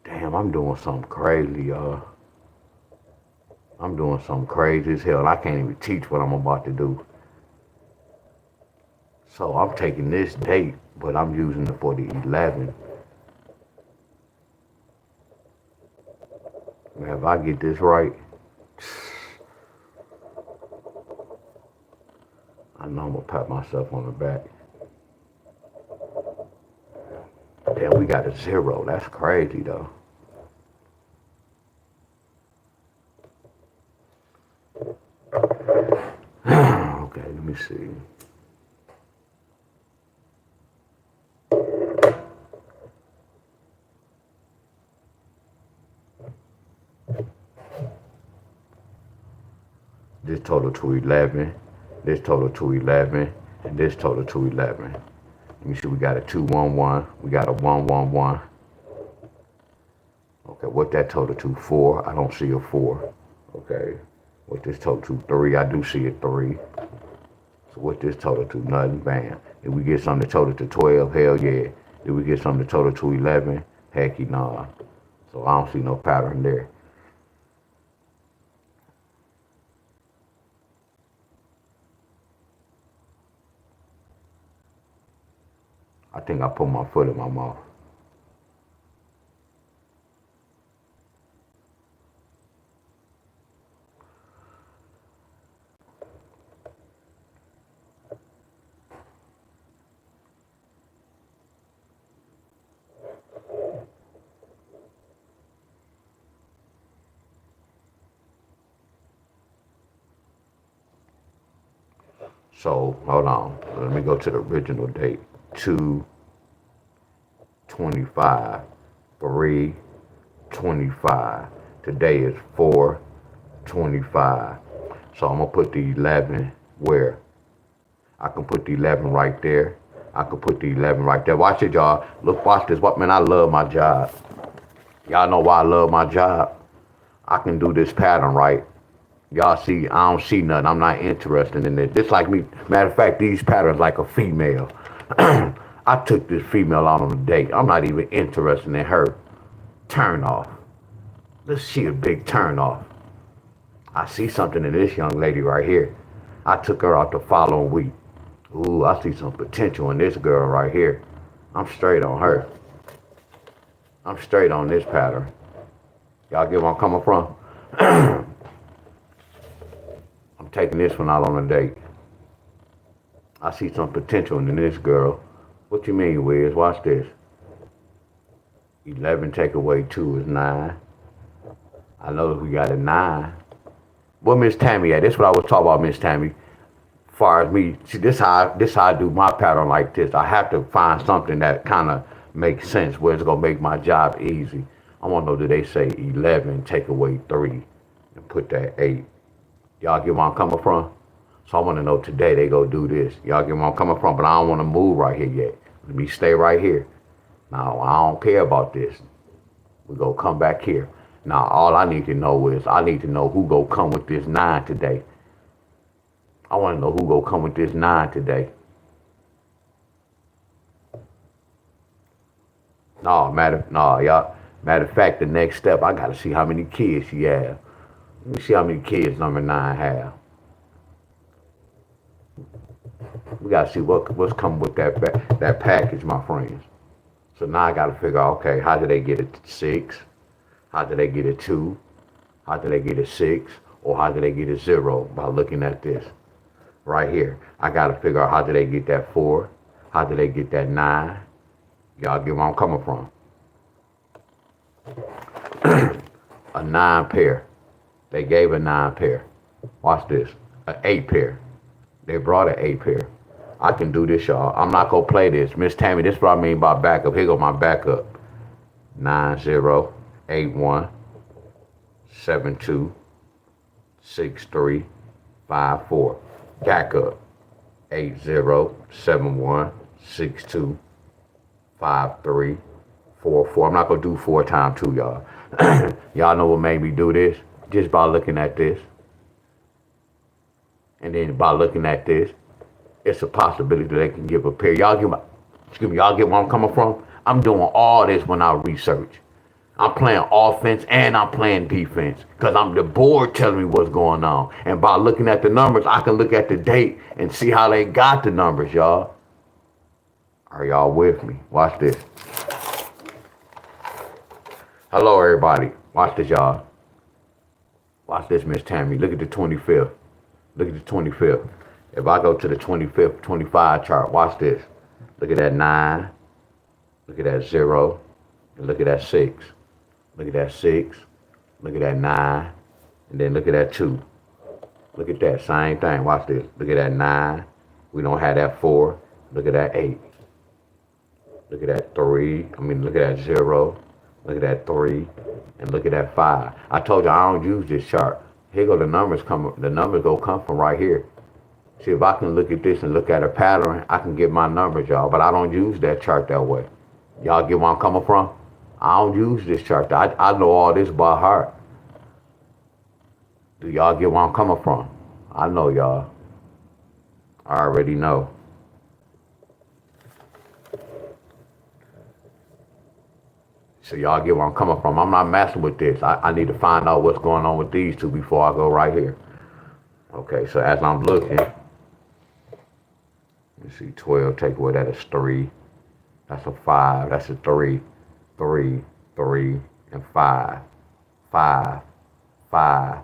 A: Damn, I'm doing something crazy, y'all. I'm doing something crazy as hell. I can't even teach what I'm about to do. So I'm taking this date, but I'm using it for the 11. If I get this right, I know I'm gonna pat myself on the back. Damn, we got a 0. That's crazy though. Okay, let me see. This total to 11. This total to 11. And this total to 11. Let me see, we got a 211. We got a 111. Okay, what that total to? 4. I don't see a 4. Okay. What this total to? 3. I do see a 3. So what this total to? Nothing. Bam. If we get something total to 12, hell yeah. If we get something total to 11, hecky nah. So I don't see no pattern there. I think I put my foot in my mouth. So hold on. Let me go to the original date. 2/25, 3/25. Today is 4/25. So I'm gonna put the 11 where? I can put the 11 right there. I can put the 11 right there. Watch it, y'all. Look, watch this. What, man, I love my job. Y'all know why I love my job? I can do this pattern right. Y'all see, I don't see nothing. I'm not interested in it. This like me. Matter of fact, these patterns like a female. I took this female out on a date. I'm not even interested in her. Turn off. Let's see a big turn off. I see something in this young lady right here. I took her out the following week. Ooh, I see some potential in this girl right here. I'm straight on her. I'm straight on this pattern. Y'all get where I'm coming from? I'm taking this one out on a date. I see some potential in this girl. What you mean, Wiz? Watch this. 11 take away 2 is 9. I know we got a 9. What Miss Tammy at? This what I was talking about, Miss Tammy. Far as me, see this how I do my pattern like this. I have to find something that kind of makes sense where it's gonna make my job easy. I want to know, do they say 11 take away 3 and put that 8? Y'all get where I'm coming from? So I want to know today they go do this. Y'all get where I'm coming from? But I don't want to move right here yet. Let me stay right here. Now I don't care about this. We go come back here. Now all I need to know is I need to know who go come with this 9 today. I want to know who go come with this 9 today. Y'all. Matter of fact, the next step, I gotta see how many kids she have. Let me see how many kids number 9 have. We gotta see what's coming with that package, my friends. So now I gotta figure out, okay, how did they get a 6? How did they get a 2? How did they get a 6? Or how did they get a 0? By looking at this right here. I gotta figure out how did they get that 4? How did they get that 9? Y'all get where I'm coming from. A 9 pair. They gave a 9 pair. Watch this. An 8 pair. They brought an 8 pair. I can do this, y'all. I'm not gonna play this. Miss Tammy, this is what I mean by backup. Here go my backup. 9081726354. Backup. 8071625344. I'm not gonna do 4 times 2, y'all. Y'all know what made me do this? Just by looking at this. And then by looking at this, it's a possibility that they can give a pair. Y'all get y'all get where I'm coming from? I'm doing all this when I research. I'm playing offense and I'm playing defense because I'm the board telling me what's going on. And by looking at the numbers, I can look at the date and see how they got the numbers, y'all. Are y'all with me? Watch this. Hello, everybody. Watch this, y'all. Watch this, Miss Tammy. Look at the 25th. Look at the 25th. If I go to the 25th, 25 chart, watch this. Look at that 9. Look at that 0. And look at that 6. Look at that 6. Look at that 9. And then look at that 2. Look at that. Same thing. Watch this. Look at that 9. We don't have that 4. Look at that 8. Look at that 3. Look at that 0. Look at that 3. And look at that 5. I told you I don't use this chart. Here go the numbers come. The numbers go come from right here. See, if I can look at this and look at a pattern, I can get my numbers, y'all. But I don't use that chart that way. Y'all get where I'm coming from? I don't use this chart. I know all this by heart. Do y'all get where I'm coming from? I know, y'all. I already know. So y'all get where I'm coming from. I'm not messing with this. I need to find out what's going on with these two before I go right here. Okay, so as I'm looking, you see 12, take away that is 3. That's a 5. That's a 3. 3, 3, and 5. 5, 5,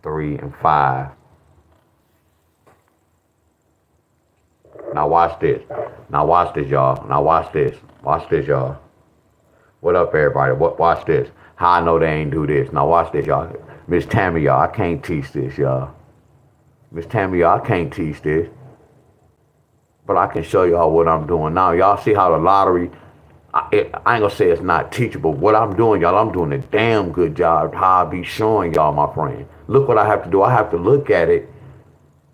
A: 3, and 5. Now watch this. Now watch this, y'all. Now watch this. Watch this, y'all. What up, everybody? Watch this. How I know they ain't do this. Now watch this, y'all. Miss Tammy, y'all, I can't teach this, y'all. Miss Tammy, y'all, I can't teach this. But I can show y'all what I'm doing now. Y'all see how the lottery, I ain't gonna say it's not teachable. What I'm doing, y'all, I'm doing a damn good job how I be showing y'all, my friend. Look what I have to do. I have to look at it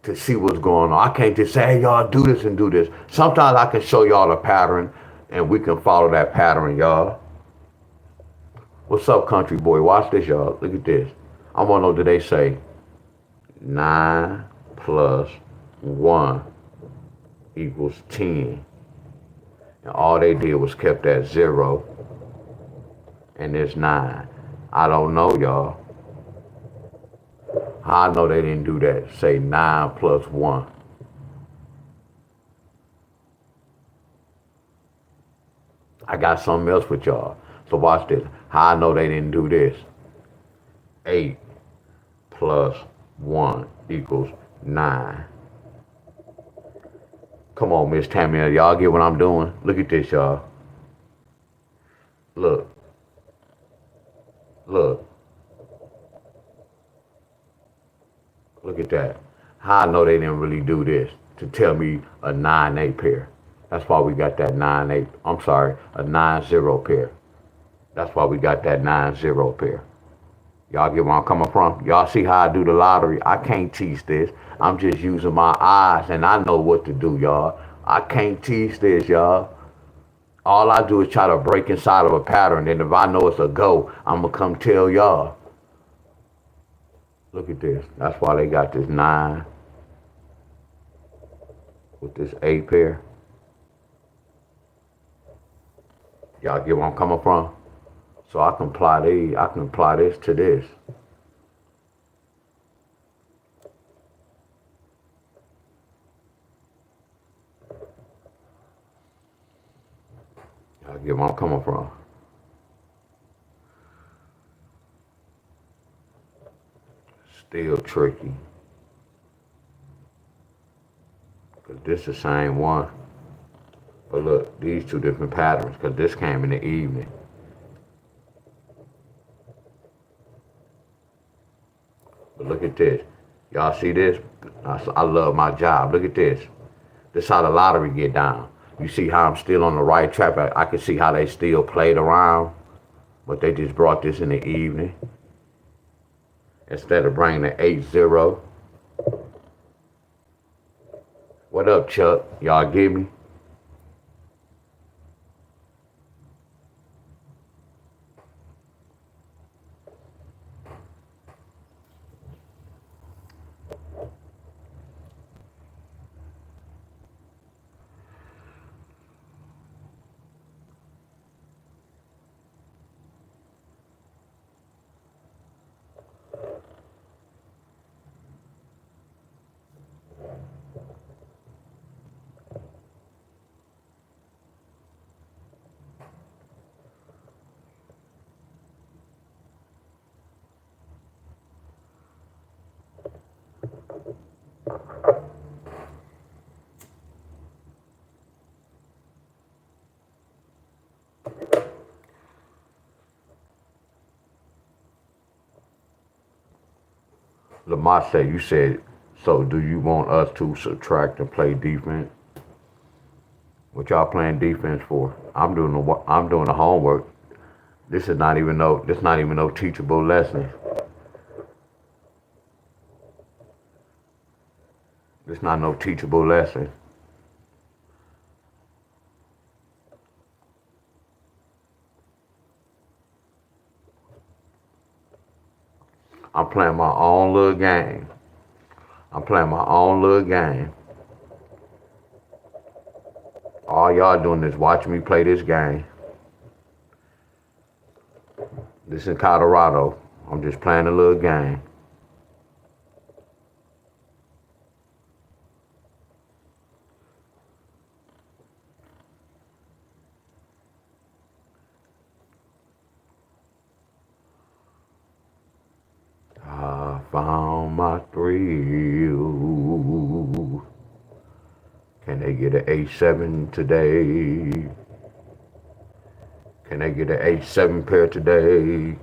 A: to see what's going on. I can't just say, hey, y'all, do this and do this. Sometimes I can show y'all a pattern and we can follow that pattern, y'all. What's up, country boy? Watch this, y'all. Look at this. I want to know, did they say 9 plus 1 equals 10? And all they did was kept that 0 and it's 9. I don't know, y'all. How I know they didn't do that? Say 9 plus 1. I got something else with y'all. So watch this. How I know they didn't do this? 8 plus 1 equals 9. Come on, Miss Tammy. Y'all get what I'm doing? Look at this, y'all. Look. Look. Look at that. How I know they didn't really do this to tell me a 9-8 pair. That's why we got that 9-8. I'm sorry, a 9-0 pair. That's why we got that 9-0 pair. Y'all get where I'm coming from? Y'all see how I do the lottery? I can't teach this. I'm just using my eyes and I know what to do, y'all. I can't teach this, y'all. All I do is try to break inside of a pattern, and if I know it's a go, I'm gonna come tell y'all. Look at this. That's why they got this 9 with this 8 pair. Y'all get where I'm coming from? So I can apply these. I can apply this to this. Y'all get where I'm coming from? Still tricky. Because this is the same one. But look, these two different patterns, because this came in the evening. But look at this. Y'all see this? I love my job. Look at this. This how the lottery get down. You see how I'm still on the right track? I can see how they still played around, but they just brought this in the evening instead of bringing the 8-0. What up, Chuck? Y'all give me? Lamar said, you said, so do you want us to subtract and play defense? What y'all playing defense for? I'm doing the homework. This is not even no teachable lesson. This not no teachable lesson. I'm playing my own little game. I'm playing my own little game. All y'all doing is watching me play this game. This is Colorado. I'm just playing a little game. I found my thrill. Can they get an 8-7 today? Can they get an 8-7 pair today?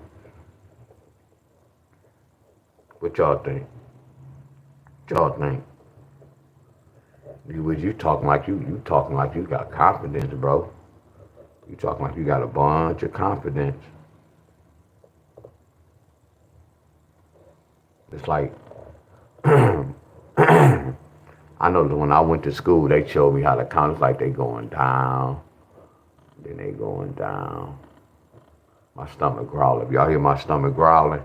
A: What y'all think? What y'all think? You talking like you talking like you got confidence, bro. You talking like you got a bunch of confidence. It's like I know that when I went to school, they showed me how to count. It's like they going down, then they going down. My stomach growling. If y'all hear my stomach growling,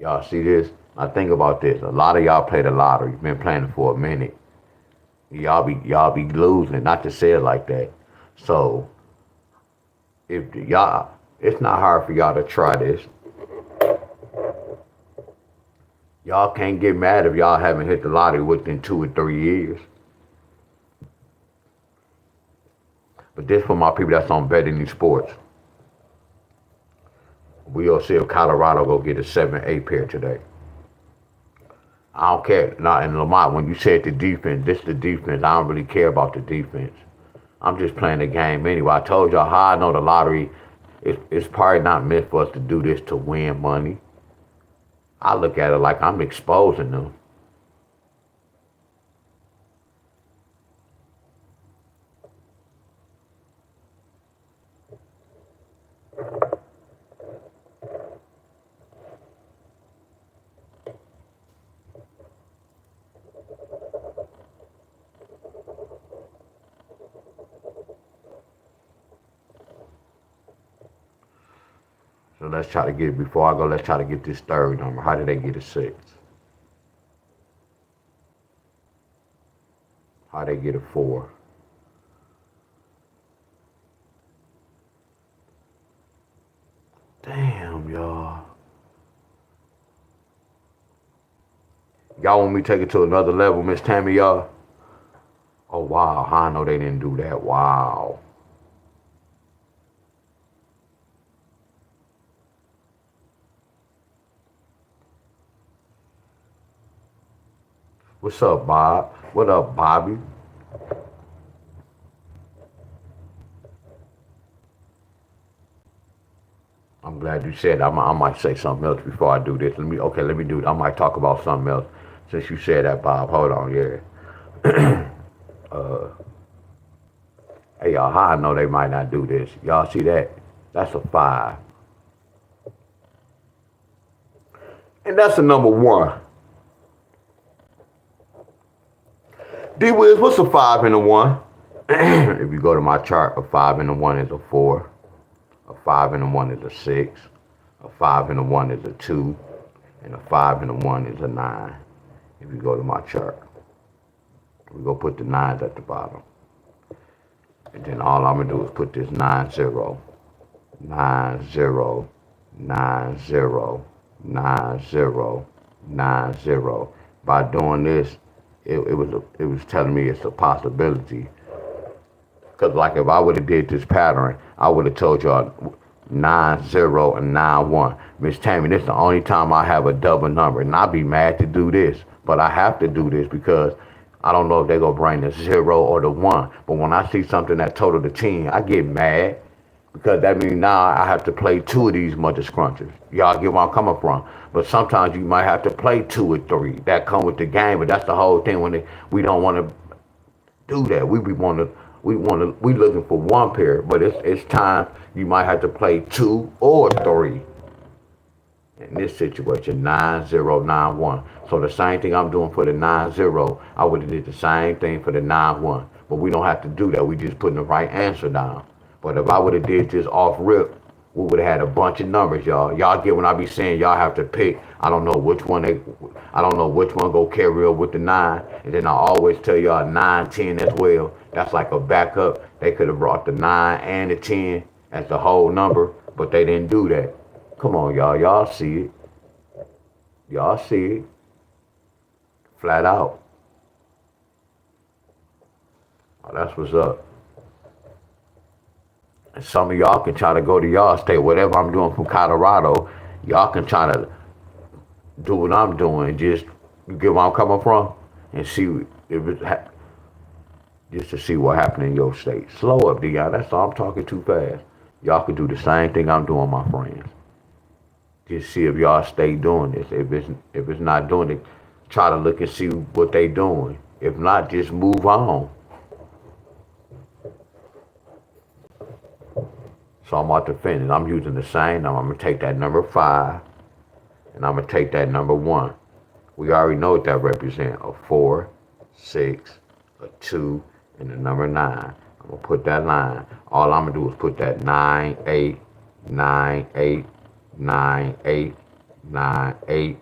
A: y'all see this? Now think about this. A lot of y'all play the lottery. You've been playing it for a minute. Y'all be losing. Not to say it like that. So if y'all, it's not hard for y'all to try this. Y'all can't get mad if y'all haven't hit the lottery within 2 or 3 years. But this for my people that's on betting these sports. We'll see if Colorado go get a 7-8 pair today. I don't care. Now, in Lamont, when you said the defense, this the defense. I don't really care about the defense. I'm just playing the game anyway. I told y'all how I know the lottery it's probably not meant for us to do this to win money. I look at it like I'm exposing them. So let's try to get, before I go, let's try to get this third number. How did they get a 6? How they get a 4? Damn, y'all. Y'all want me to take it to another level, Miss Tammy, y'all? Oh, wow. How I know they didn't do that? Wow. What's up, Bob? What up, Bobby? glad you said. I might say something else before I do this. Let me do it. I might talk about something else since you said that, Bob. Hold on, yeah. Hey, y'all, how I know they might not do this? Y'all see that? That's a 5. And that's a number 1. D-Wiz, what's a 5 and a 1? If you go to my chart, a 5 and a 1 is a 4. A 5 and a 1 is a 6. A 5 and a 1 is a 2. And a 5 and a 1 is a 9. If you go to my chart, we go put the 9s at the bottom. And then all I'm going to do is put this 9 0. 9 0. 9 0. 9 0. 9 0. By doing this, it was telling me it's a possibility. Because like if I would have did this pattern, I would have told y'all 9 0 and 9 1. Miss Tammy, this is the only time I have a double number. And I'd be mad to do this. But I have to do this because I don't know if they're going to bring the 0 or the 1. But when I see something that total the 10, I get mad. Because that means now I have to play 2 of these mother scrunches. Y'all get where I'm coming from. But sometimes you might have to play 2 or 3. That come with the game. But that's the whole thing when we don't want to do that. We looking for 1 pair. But it's time you might have to play 2 or 3. In this situation, 9 0 9 1. So the same thing I'm doing for the 9 0, I would have did the same thing for the 9 1. But we don't have to do that. We just putting the right answer down. But if I would have did this off rip, we would have had a bunch of numbers, y'all. Y'all get when I be saying y'all have to pick. I don't know which one go carry over with the 9. And then I always tell y'all 9, 10 as well. That's like a backup. They could have brought the 9 and the 10 as the whole number, but they didn't do that. Come on, y'all. Y'all see it. Y'all see it. Flat out. Oh, that's what's up. And some of y'all can try to go to y'all state, whatever I'm doing from Colorado, y'all can try to do what I'm doing. Just, you get where I'm coming from? And see if it's, just to see what happened in your state. Slow up, Deon. That's all. I'm talking too fast. Y'all can do the same thing I'm doing, my friends. Just see if y'all stay doing this. If it's not doing it, try to look and see what they doing. If not, just move on. So I'm about to finish. I'm using the same number. I'm going to take that number 5, and I'm going to take that number 1. We already know what that represents. A 4, 6, a 2, and the number 9. I'm going to put that line. All I'm going to do is put that 9, 8, 9, 8, 9, 8, 9, 8.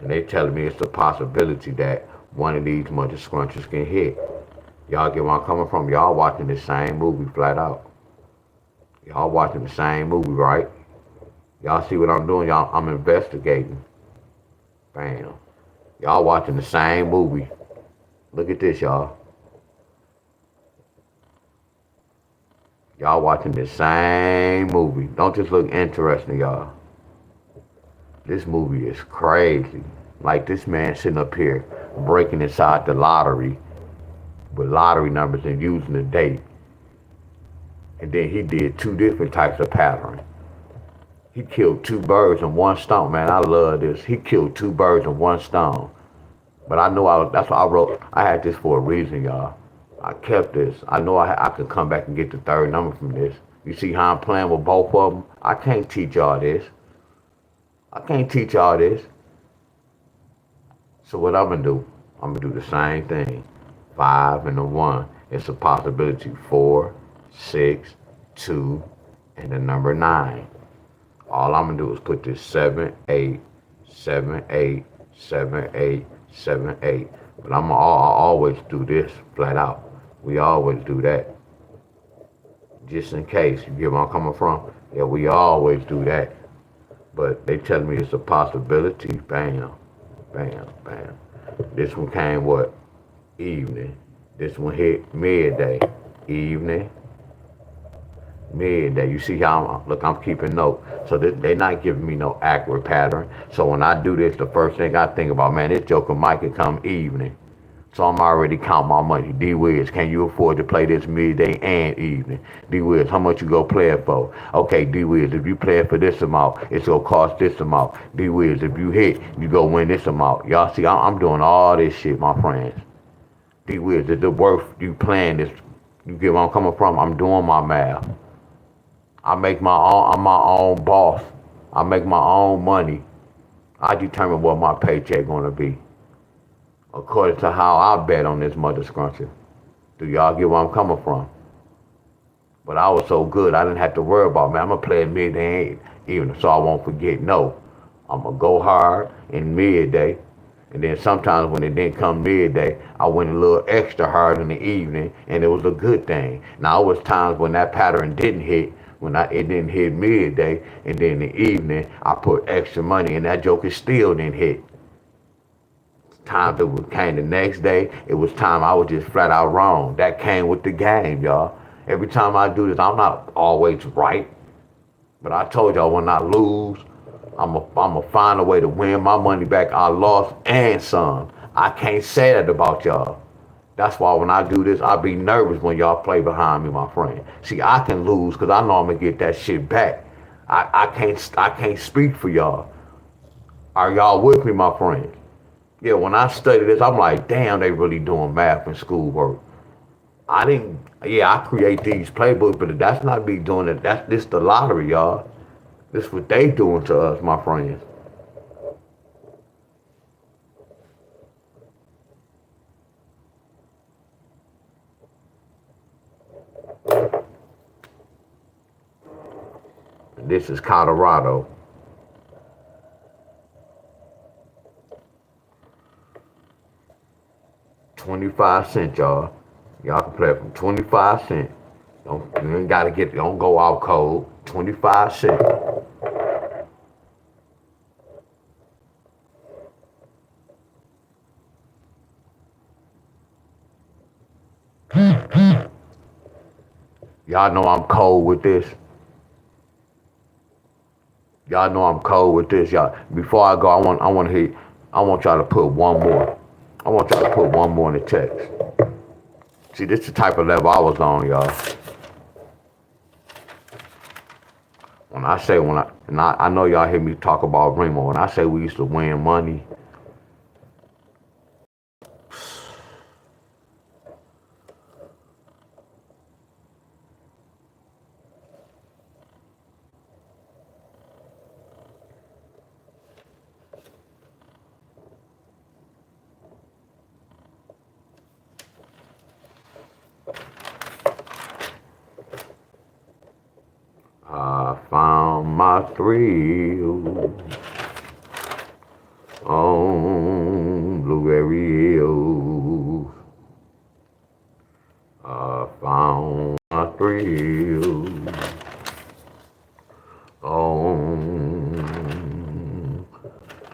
A: And they telling me it's a possibility that one of these mother scrunches can hit. Y'all get where I'm coming from? Y'all watching the same movie flat out. Y'all watching the same movie, right? Y'all see what I'm doing? Y'all, I'm investigating. Bam. Y'all watching the same movie. Look at this, y'all. Y'all watching the same movie. Don't just look interesting, y'all. This movie is crazy. Like this man sitting up here breaking inside the lottery with lottery numbers and using the date. And then he did 2 different types of pattern. He killed 2 birds in 1 stone. Man, I love this. He killed 2 birds in 1 stone. But I know that's what I wrote. I had this for a reason, y'all. I kept this. I know I could come back and get the 3rd number from this. You see how I'm playing with both of them? I can't teach y'all this. I can't teach y'all this. So what I'm going to do? I'm going to do the same thing. 5 and a 1. It's a possibility. 4, 6, 2, and the number 9. All I'm going to do is put this 7, 8, 7, 8, 7, 8, 7, 8. But I always do this flat out. We always do that. Just in case. You get where I'm coming from? Yeah, we always do that. But they tell me it's a possibility. Bam, bam, bam. This one came what? Evening. This one hit midday. Evening. Midday. You see how I'm keeping note. So they're not giving me no accurate pattern. So when I do this, the first thing I think about, man, this joker might could come evening. So I'm already counting my money. D Wiz, can you afford to play this midday and evening? D Wiz, how much you go play it for? Okay, D Wiz, if you play it for this amount, it's gonna cost this amount. D Wiz, if you hit, you go win this amount. Y'all see, I'm doing all this shit, my friends. D Wiz, is it worth you playing this? You get where I'm coming from? I'm doing my math. I make my own. I'm my own boss. I make my own money. I determine what my paycheck gonna be according to how I bet on this mother scruncher. Do y'all get where I'm coming from? But I was so good, I didn't have to worry about, man, I'm going to play at midday even so I won't forget. No, I'm going to go hard in midday. And then sometimes when it didn't come midday, I went a little extra hard in the evening, and it was a good thing. Now, it was times when that pattern didn't hit, it didn't hit midday, and then in the evening, I put extra money, and that joker still didn't hit. Times it came the next day, it was time I was just flat out wrong. That came with the game, y'all. Every time I do this, I'm not always right. But I told y'all when I lose, I'm find a way to win my money back. I lost and some. I can't say that about y'all. That's why when I do this, I be nervous when y'all play behind me, my friend. See, I can lose because I know I'm gonna get that shit back. I can't speak for y'all. Are y'all with me, my friend? Yeah, when I study this, I'm like, damn, they really doing math and schoolwork. I didn't. Yeah, I create these playbooks, but that's not me doing it. That's this the lottery, y'all. This what they doing to us, my friends. This is Colorado. 25 cents, y'all. Y'all can play from 25 cents. You ain't gotta don't go out cold. 25 cents. Y'all know I'm cold with this. Y'all know I'm cold with this, y'all. Before I go, I want y'all to put one more. I want y'all to put one more in the text. See, this is the type of level I was on, y'all. When I say I know y'all hear me talk about Remo. When I say we used to win money, I found my thrill on Blueberry Hills. I found my thrill on.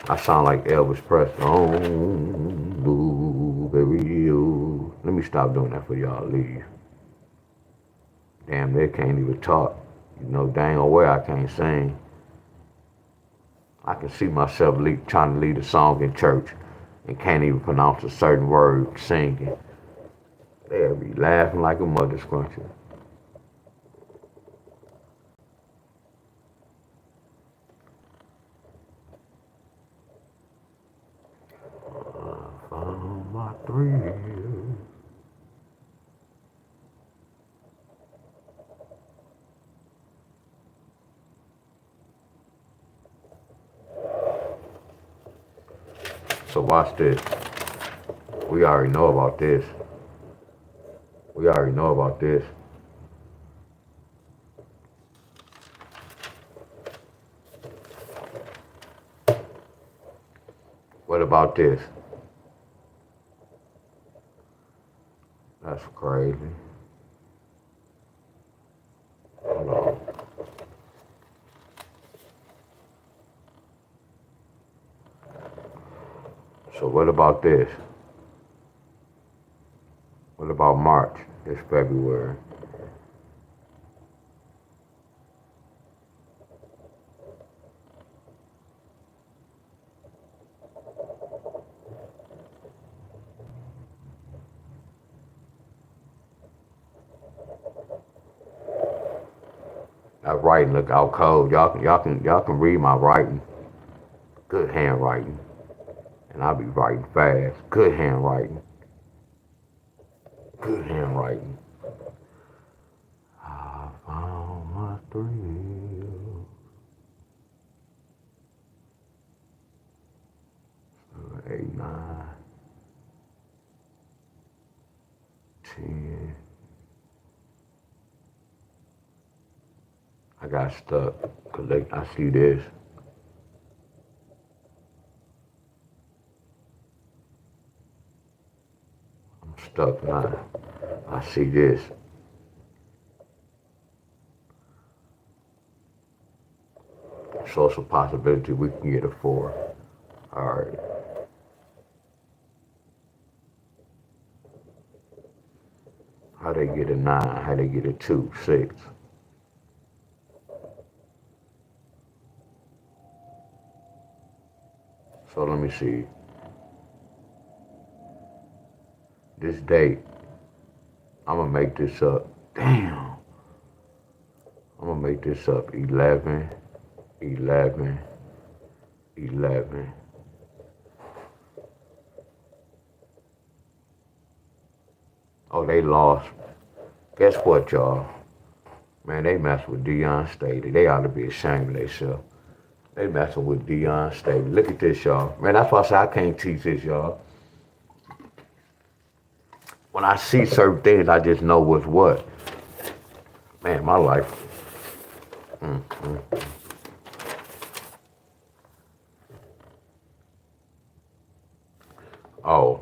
A: I sound like Elvis Presley on Blueberry Hills. Let me stop doing that for y'all. Leave. Damn, they can't even talk. You know dang old well I can't sing. I can see myself trying to lead a song in church and can't even pronounce a certain word singing. They'll be laughing like a mother scruncher. Found my thrill. So watch this. We already know about this. We already know about this. What about this? That's crazy. Hold on. So what about this? What about March? It's February. My writing look out cold. Y'all can read my writing. Good handwriting. And I'll be writing fast. Good handwriting. Good handwriting. I found my thrill. 8, 9, 10. I got stuck because I see this. I'm stuck now. I see this. So it's a possibility we can get a 4. All right. How they get a 9? How they get a 2, 6? So let me see. This date, I'm gonna make this up. Damn. I'm gonna make this up. 11, 11, 11. Oh, they lost. Guess what, y'all? Man, they messed with Deon Staley. They ought to be ashamed of themselves. They messing with Deon Staley. Look at this, y'all. Man, that's why I say I can't teach this, y'all. When I see certain things, I just know what's what. Man, my life. Oh,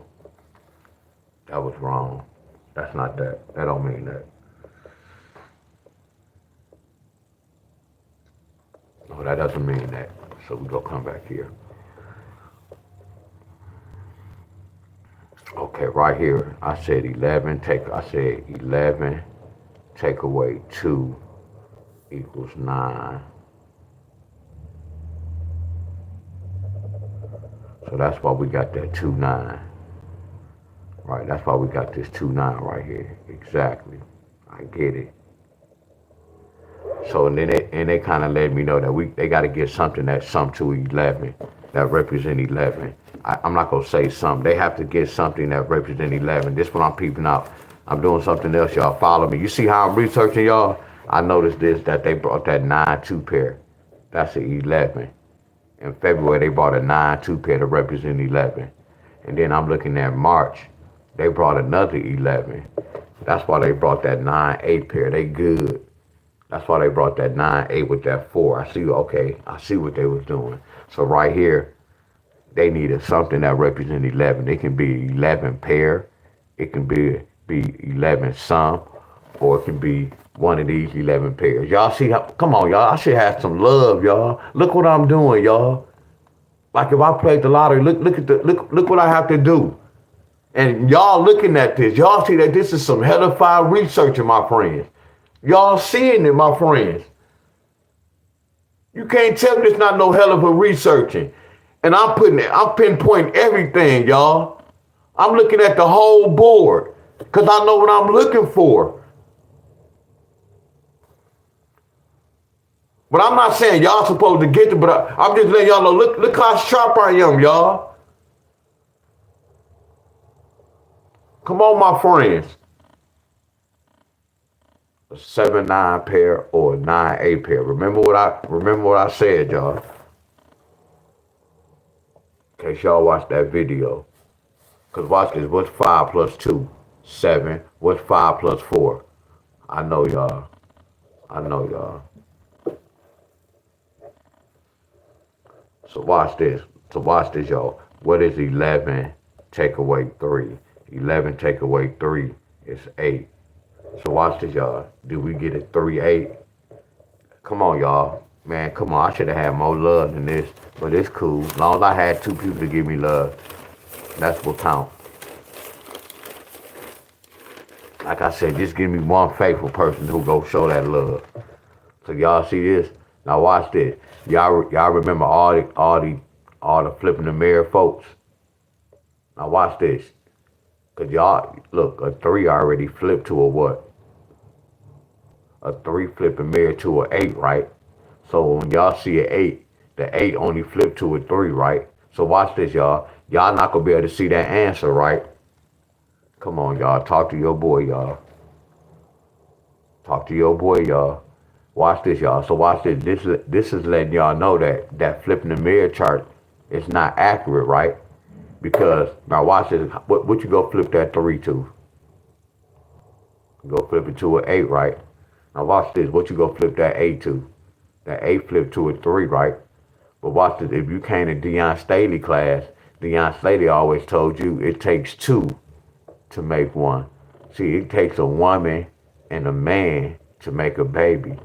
A: that was wrong. That's not that. That don't mean that. No, that doesn't mean that. So we gonna come back here. Okay, right here. I said 11. I said 11. Take away 2 equals 9. So that's why we got that 2, 9. Right, that's why we got this 2, 9 right here. Exactly. I get it. So and then they kind of let me know that they got to get something that's sum to 11 that represent 11. I'm not gonna say something. They have to get something that represent 11. This one I'm peeping out. I'm doing something else, y'all. Follow me. You see how I'm researching, y'all? I noticed this that they brought that 9-2 pair. That's an 11. In February they brought a 9-2 pair to represent 11. And then I'm looking at March. They brought another 11. That's why they brought that 9-8 pair. They good. That's why they brought that 9-8 with that 4. I see, okay, I see what they was doing. So right here, they needed something that represents 11. It can be 11 pair. It can be 11 sum. Or it can be one of these 11 pairs. Y'all see how, come on, y'all. I should have some love, y'all. Look what I'm doing, y'all. Like if I played the lottery, look what I have to do. And y'all looking at this, y'all see that this is some hellified researching, my friends. Y'all seeing it, my friends. You can't tell me there's not no hell of a researching. And I'm pinpointing everything, y'all. I'm looking at the whole board because I know what I'm looking for. But I'm not saying y'all supposed to get it, but I'm just letting y'all know, look how sharp I am, y'all. Come on, my friends. A 7-9 pair or a 9-8 pair. Remember what I said, y'all. In case y'all watch that video. Cause watch this. What's 5 plus 2? 7. What's 5 plus 4? I know y'all. So watch this. Y'all. What is 11 take away 3? 11 take away 3 is 8. So watch this, y'all. Did we get a 3-8? Come on, y'all. Man, come on. I should have had more love than this. But it's cool. As long as I had 2 people to give me love, that's what counts. Like I said, just give me one faithful person who go show that love. So y'all see this? Now watch this. Y'all remember all the flipping the mirror folks? Now watch this. Cause y'all look, a 3 already flipped to a what? a 3 flipping mirror to an 8, right? So when y'all see an 8, the 8 only flip to a 3, right? So watch this, y'all. Y'all not gonna be able to see that answer, right? Come on, y'all. Talk to your boy, y'all. Talk to your boy, y'all. Watch this, y'all. So watch this. This is letting y'all know that flipping the mirror chart is not accurate, right? Because now watch this. What you go flip that 3 to? Go flip it to an 8, right? Now watch this. What you go flip that 8 to? That 8 flip to a 3, right? But watch this. If you came to Deon Staley class, Deon Staley always told you it takes two to make one. See, it takes a woman and a man to make a baby.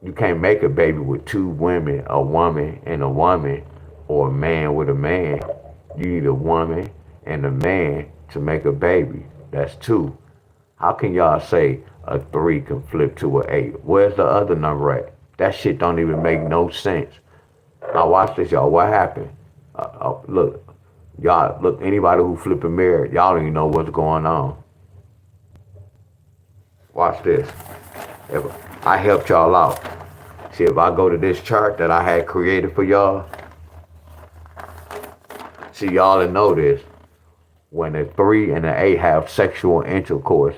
A: You can't make a baby with two women, a woman and a woman, or a man with a man. You need a woman and a man to make a baby. That's two. How can y'all say a 3 can flip to an 8? Where's the other number at? That shit don't even make no sense. Now watch this, y'all. What happened? Look, y'all, look, anybody who flip a mirror, y'all don't even know what's going on. Watch this. If I helped y'all out. See, if I go to this chart that I had created for y'all, see, y'all that know this, when the 3 and the 8 have sexual intercourse,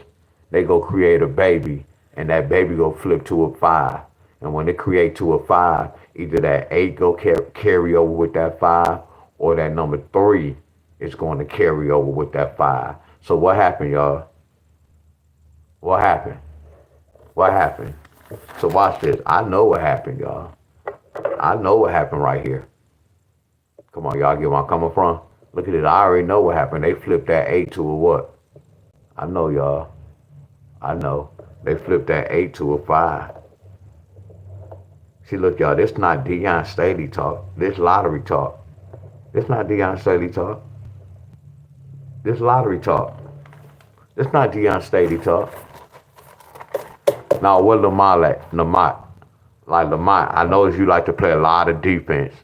A: they go create a baby, and that baby go flip to a 5. And when they create to a 5, either that 8 go carry over with that 5, or that number 3 is going to carry over with that 5. So what happened, y'all? What happened? What happened? So watch this. I know what happened, y'all. I know what happened right here. Come on, y'all get where I'm coming from? Look at it. I already know what happened. They flipped that 8 to a what? I know, y'all. I know. They flipped that 8 to a 5. See, look, y'all, this not Deon Staley talk. This lottery talk. This not Deon Staley talk. This lottery talk. This not Deon Staley talk. Now, what Lamont, like Lamont, I notice you like to play a lot of defense.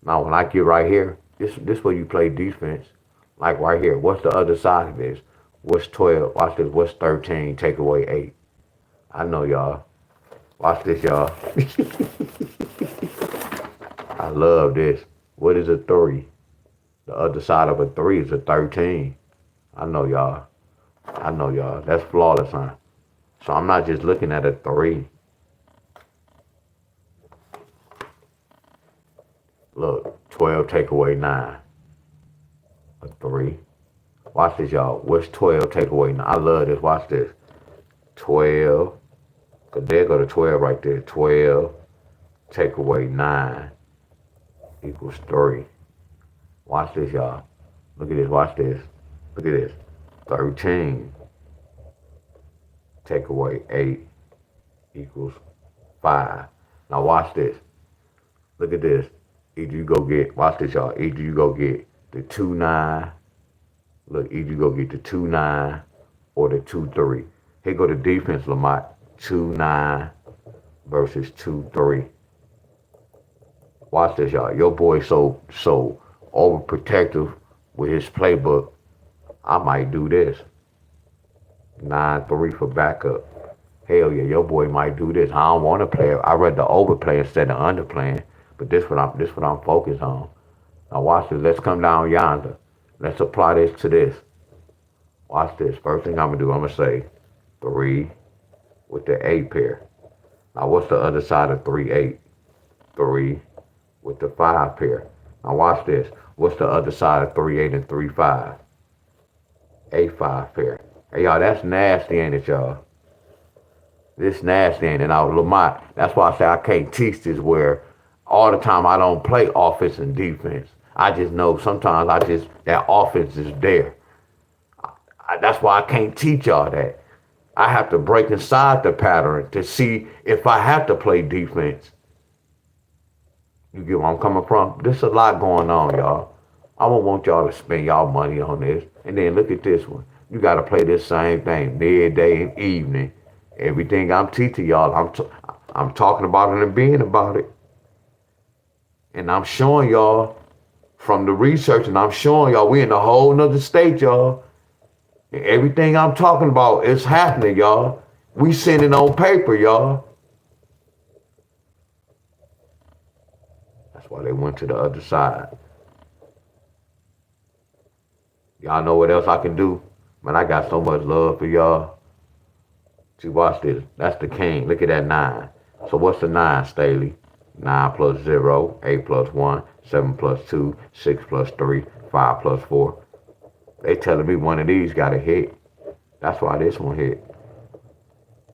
A: Now, when I get right here, this where you play defense. Like right here, what's the other side of this? What's 12? Watch this. What's 13? Take away 8. I know, y'all. Watch this, y'all. I love this. What is a 3? The other side of a 3 is a 13. I know, y'all. I know, y'all. That's flawless, huh? So I'm not just looking at a 3. Look, 12 take away 9. A 3. Watch this, y'all. What's 12 take away 9? I love this. Watch this. 12. Cause there go to 12 right there. 12 take away 9 equals 3. Watch this, y'all. Look at this. Watch this. Look at this. 13 take away 8 equals 5. Now watch this. Look at this. Either you go get, watch this, y'all. Either you go get the 2-9. Look, either you go get the 2-9 or the 2-3. Here go the defense, Lamont. 2-9 versus 2-3. Watch this, y'all. Your boy so overprotective with his playbook. I might do this. 9-3 for backup. Hell yeah, your boy might do this. I don't want to play. I read the overplay instead of underplaying. But this what I'm focused on. Now watch this. Let's come down yonder. Let's apply this to this. Watch this. First thing I'm gonna do, I'm gonna say 3 with the 8 pair. Now what's the other side of 3-8? 3 with the 5 pair. Now watch this. What's the other side of 3-8 and 3-5? 8-5 pair. Hey y'all, that's nasty, ain't it, y'all? This nasty, ain't it? Now Lamont, that's why I say I can't teach this where all the time I don't play offense and defense. I just know sometimes that offense is there. That's why I can't teach y'all that. I have to break inside the pattern to see if I have to play defense. You get where I'm coming from? There's a lot going on, y'all. I don't want y'all to spend y'all money on this. And then look at this one. You got to play this same thing, midday and evening. Everything I'm teaching y'all, I'm talking about it and being about it. And I'm showing y'all from the research, and I'm showing y'all we in a whole nother state, y'all. And everything I'm talking about is happening, y'all. We send it on paper, y'all. That's why they went to the other side. Y'all know what else I can do? Man, I got so much love for y'all. See, watch this. That's the king. Look at that 9. So what's the 9, Staley? 9 plus 0, 8 plus 1, 7 plus 2, 6 plus 3, 5 plus 4. They telling me one of these got a hit. That's why this one hit.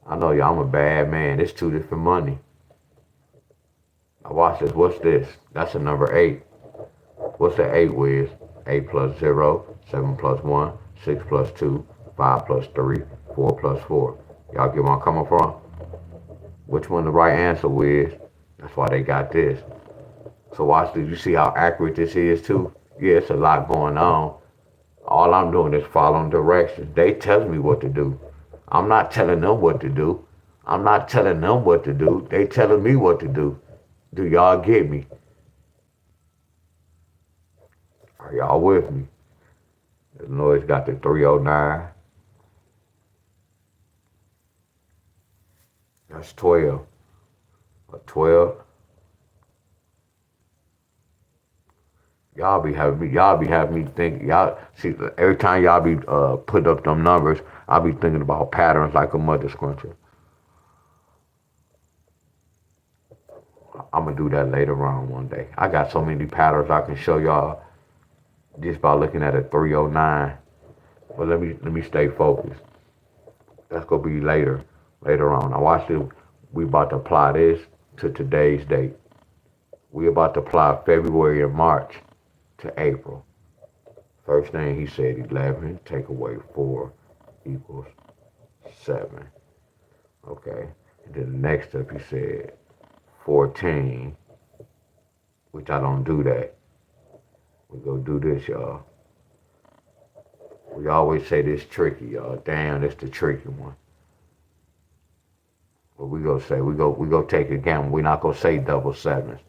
A: I know y'all, I'm a bad man. It's 2 different money. Now watch this. What's this? That's a number 8. What's the 8 with? 8 plus 0, 7 plus 1, 6 plus 2, 5 plus 3, 4 plus 4. Y'all get where I'm coming from? Which one the right answer with? That's why they got this. So watch this. You see how accurate this is too? Yeah, it's a lot going on. All I'm doing is following directions. They telling me what to do. I'm not telling them what to do. I'm not telling them what to do. They telling me what to do. Do y'all get me? Are y'all with me? Illinois got the 309. That's 12. A 12. Y'all be having me think. Y'all see every time y'all be putting up them numbers, I'll be thinking about patterns like a mother scruncher. I'm gonna do that later on one day. I got so many patterns I can show y'all just by looking at a 309. But let me stay focused. That's gonna be later on. Now watch this. We about to apply this to today's date. We about to apply February and March to April. First thing he said 11 take away 4 equals 7. Okay. And then the next step he said 14, which I don't do that. We go do this, y'all. We always say this tricky, y'all. Damn, this the tricky one. What we gonna say? We go take a gamble. We're not gonna say double sevens.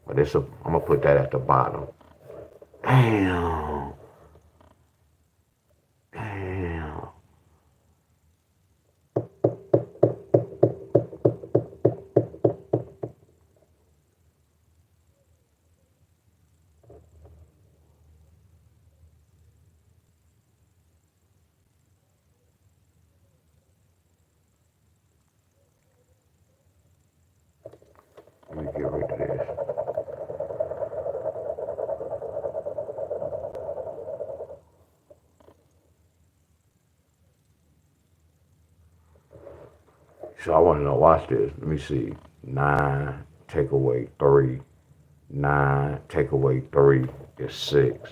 A: But I'm gonna put that at the bottom. Damn. Damn. Let me get rid of this. So I want to know, watch this. Let me see. 9 take away 3. 9 take away 3 is 6.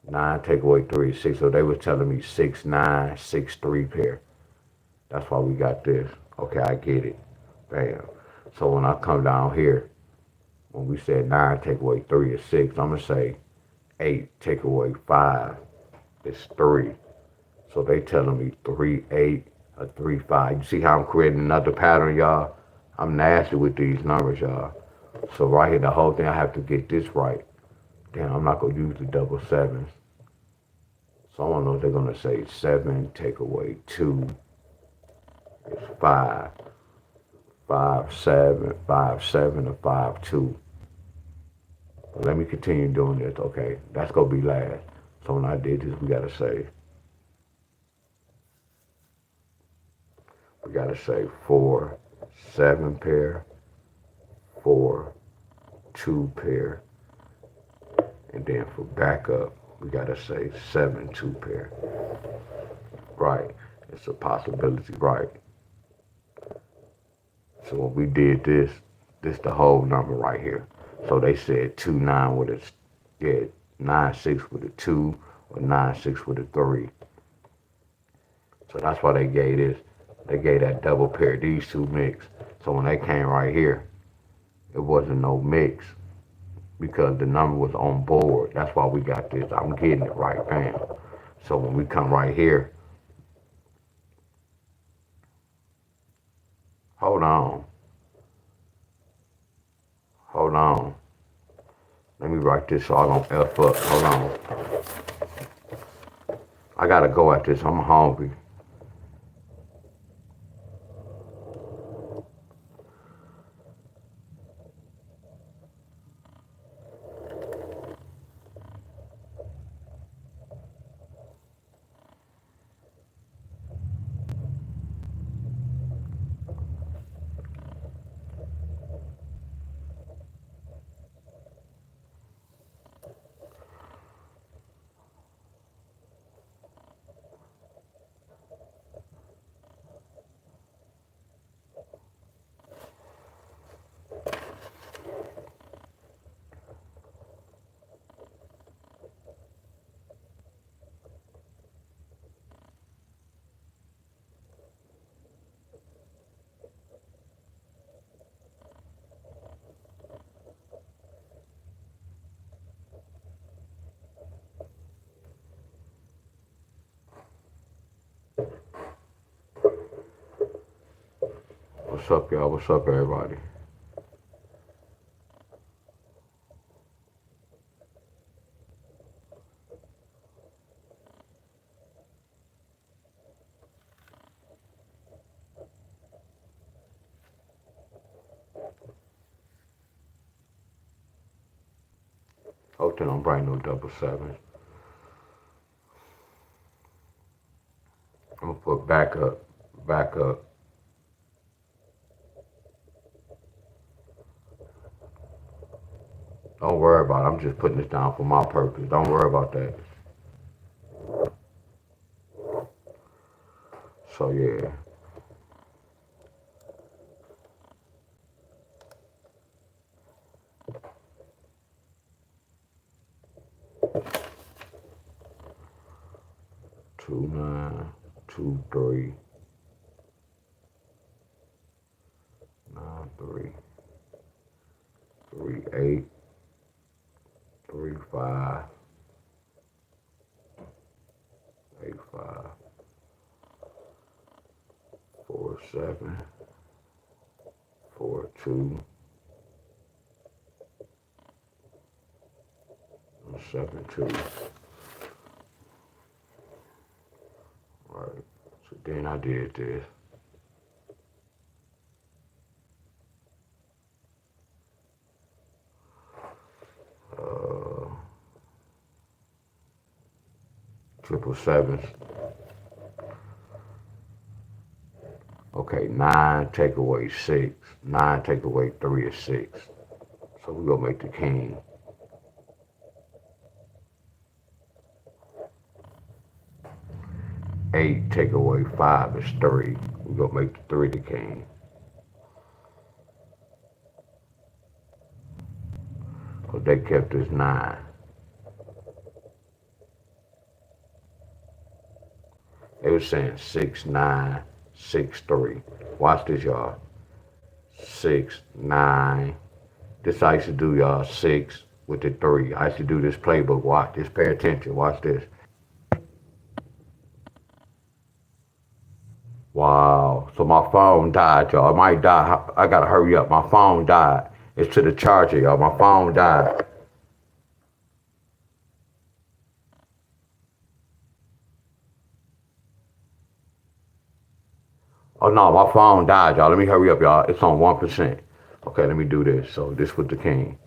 A: 9 take away 3 is 6. So they was telling me 6, 9, 6, 3 pair. That's why we got this. Okay, I get it. Bam. So when I come down here, when we said 9 take away 3 is 6, I'm going to say 8 take away 5 is 3. So they telling me 3, 8, or 3, 5. You see how I'm creating another pattern, y'all? I'm nasty with these numbers, y'all. So right here, the whole thing, I have to get this right. Damn, I'm not going to use the double sevens. So I want to know if they're going to say 7 take away 2 is 5. 5, 7, 5, 7, or 5, 2. But let me continue doing this. Okay, that's going to be last. So when I did this, we got to say 4, 7 pair, 4, 2 pair, and then for backup, we got to say 7, 2 pair. Right, it's a possibility, right? So when we did this the whole number right here. So they said 2, 9 with a, 9, 6 with a 2, or 9, 6 with a 3. So that's why they gave this. They gave that double pair, these two mix. So when they came right here, it wasn't no mix because the number was on board. That's why we got this. I'm getting it right, bam. So when we come right here, hold on. Let me write this so I don't F up. Hold on. I gotta go at this. I'm hungry. What's up, y'all? What's up, everybody? Hope they don't bring no double sevens. I'm gonna put back up, back up. Don't worry about it. I'm just putting this down for my purpose. Don't worry about that. So yeah. Two nine, 2 3, 9 3, 3 8, 3 5, 8 5, 4 7, 4 2, 7 2. Right. So then I did this. Triple sevens. Okay, 9 take away 6. 9 take away 3 is 6. So we're gonna make the king. 8 take away 5 is 3. We're gonna make the 3 the king. Because they kept us 9. They were saying 6 9 6 3. Watch this, y'all. 6 9. This I used to do, y'all. 6 with the 3. I used to do this playbook. Watch this. Pay attention. Watch this. Wow. So my phone died, y'all. It might die. I gotta hurry up. My phone died. It's to the charger, y'all. My phone died. Oh no, my phone died, y'all. Let me hurry up, y'all. It's on 1%. Okay, let me do this. So this with the king.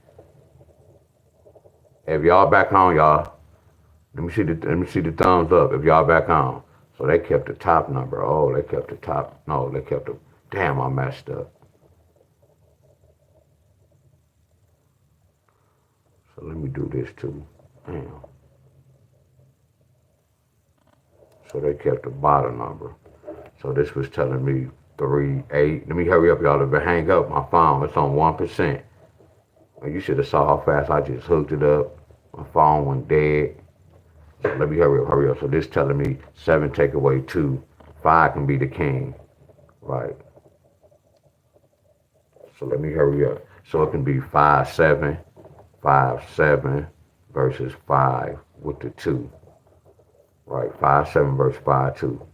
A: If y'all back on, y'all, let me see the thumbs up. If y'all back on. So they kept the top number. Oh, they kept the top. No, they kept the. Damn, I messed up. So let me do this too. Damn. So they kept the bottom number. So this was telling me 3 8. Let me hurry up, y'all. If it hang up, my phone, it's on 1%. You should have saw how fast I just hooked it up. My phone went dead. So let me hurry up, hurry up. So this telling me 7 take away 2. 5 can be the king. Right. So let me hurry up. So it can be 5 7, 5 7 versus 5 with the 2. Right. 5 7 versus 5 2.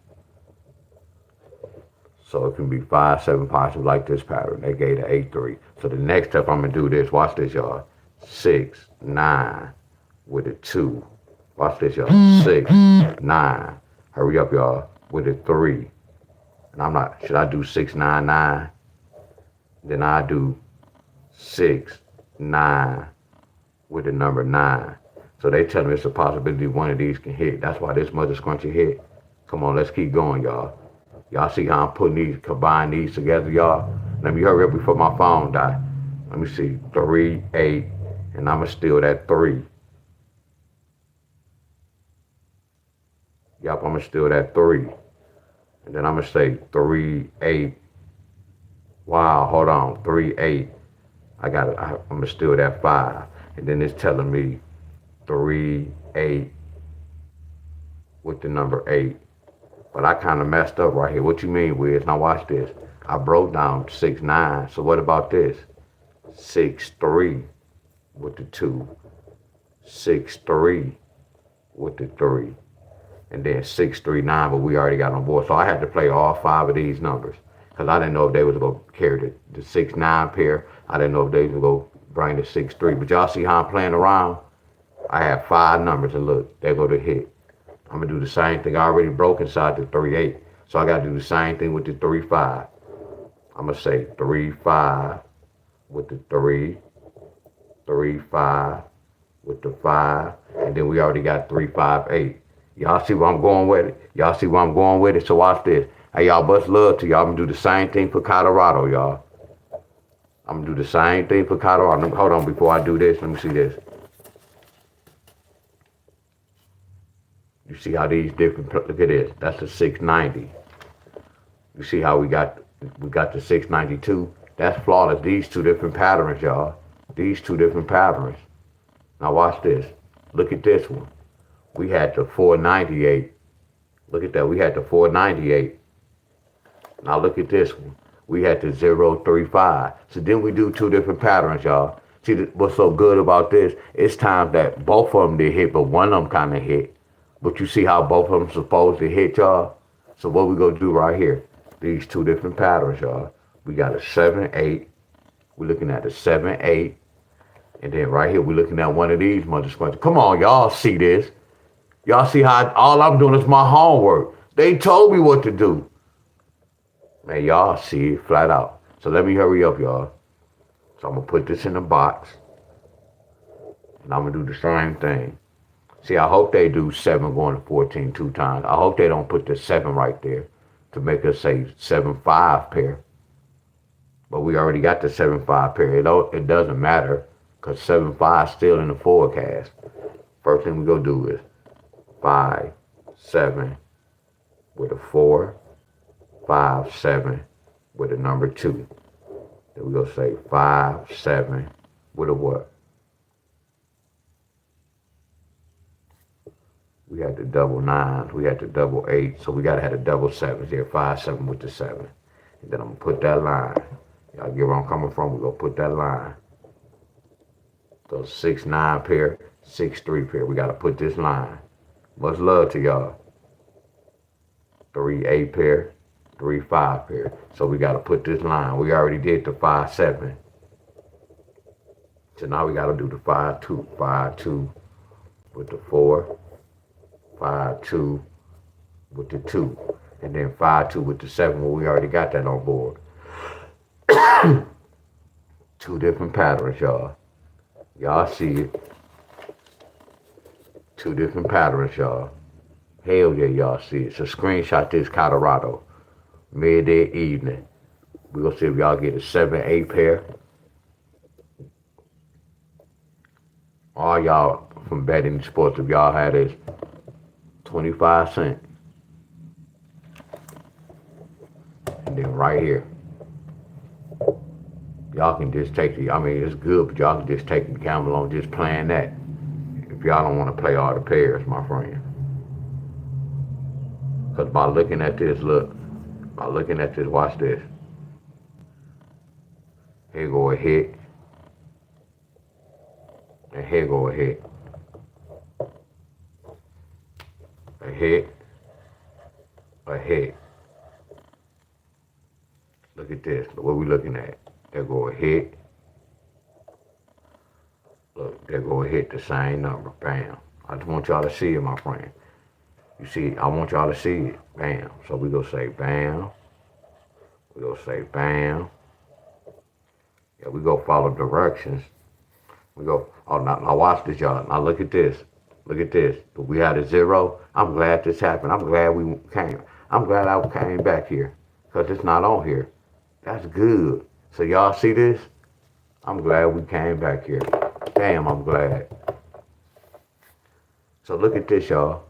A: So it can be 5 7 possible like this pattern. They gave the 8 3. So the next step I'm gonna do this. Watch this, y'all. 6 9 with a 2. Watch this, y'all. 6 9. Hurry up, y'all. With a 3. And I'm not. Should I do 6 9 9? Then I do 6 9 with the number 9. So they tell me it's a possibility one of these can hit. That's why this mother scrunchie hit. Come on, let's keep going, y'all. Y'all see how I'm putting these, combine these together, y'all? Let me hurry up before my phone die. Let me see, 3 8, and I'ma steal that 3. Yup, I'ma steal that 3. And then I'ma say 3 8. Wow, hold on, 3 8. I'ma steal that 5. And then it's telling me 3 8 with the number 8. But I kind of messed up right here. What you mean, Wiz? Now watch this. I broke down 6 9. So what about this? 6 3 with the 2. 6 3 with the 3. And then 6 3 9, but we already got on board. So I had to play all 5 of these numbers. because I didn't know if they was going to carry the 6-9 pair. I didn't know if they was going to bring the 6-3. But y'all see how I'm playing around? I have 5 numbers, and look, they go to hit. I'm going to do the same thing. I already broke inside the 3-8. So I got to do the same thing with the 3-5. I'm going to say 3-5 with the 3, 3-5 with the 5, and then we already got 3-5-8. Y'all see where I'm going with it? Y'all see where I'm going with it? So watch this. Hey, y'all, bust love to y'all. I'm going to do the same thing for Colorado, y'all. I'm going to do the same thing for Colorado. Hold on, before I do this, let me see this. You see how these different, look at this. That's a 690. You see how we got the 692? That's flawless. These 2 different patterns, y'all. These 2 different patterns. Now watch this. Look at this one. We had the 498. Look at that. We had the 498. Now look at this one. We had the 035. So then we do 2 different patterns, y'all. See what's so good about this? It's times that both of them did hit, but one of them kind of hit. But you see how both of them supposed to hit, y'all? So what we gonna do right here? These 2 different patterns, y'all. We got a 7-8. We're looking at a 7-8. And then right here, we're looking at one of these motherfuckers. Come on, y'all see this. Y'all see how all I'm doing is my homework. They told me what to do. Man, y'all see it flat out. So let me hurry up, y'all. So I'm going to put this in the box. And I'm going to do the same thing. See, I hope they do 7 going to 14 2 times. I hope they don't put the 7 right there to make us say 7-5 pair. But we already got the 7-5 pair. It doesn't matter because 7-5 is still in the forecast. First thing we go do is 5, 7 with a 4, 5, 7 with a number 2. Then we go say 5, 7 with a what? We had the double 9s, we had the double 8s, so we gotta have the double 7s here. 5, 7 with the 7. And then I'm gonna put that line. Y'all get where I'm coming from? We're gonna put that line. Those 6-9 pair, 6-3 pair. We gotta put this line. Much love to y'all. 3-8 pair, 3-5 pair. So we gotta put this line. We already did the 5-7. So now we gotta do the 5-2. 5-2 with the 4. 5-2 with the 2. And then 5-2 with the 7. Well, we already got that on board. 2 different patterns, y'all. Y'all see it. 2 different patterns, y'all. Hell yeah, y'all see it. So screenshot this Colorado. Midday evening. We're going to see if y'all get a 7-8 pair. All y'all from betting sports, if y'all had this 25 cents. And then right here. Y'all can just take the, I mean, it's good, but y'all can just take the gamble on just playing that. If y'all don't want to play all the pairs, my friend. Because by looking at this, look. By looking at this, watch this. Here go a hit. And here go a hit. A hit. A hit. Look at this. What we looking at? There go a hit. Look, there go a hit, the same number. Bam. I just want y'all to see it, my friend. You see, I want y'all to see it. Bam. So we go say bam. We go say bam. Yeah, we go follow directions. We go, oh, now watch this, y'all. Now look at this. Look at this. We had a 0. I'm glad this happened. I'm glad we came. I'm glad I came back here because it's not on here. That's good. So y'all see this? I'm glad we came back here. Damn, I'm glad. So look at this, y'all.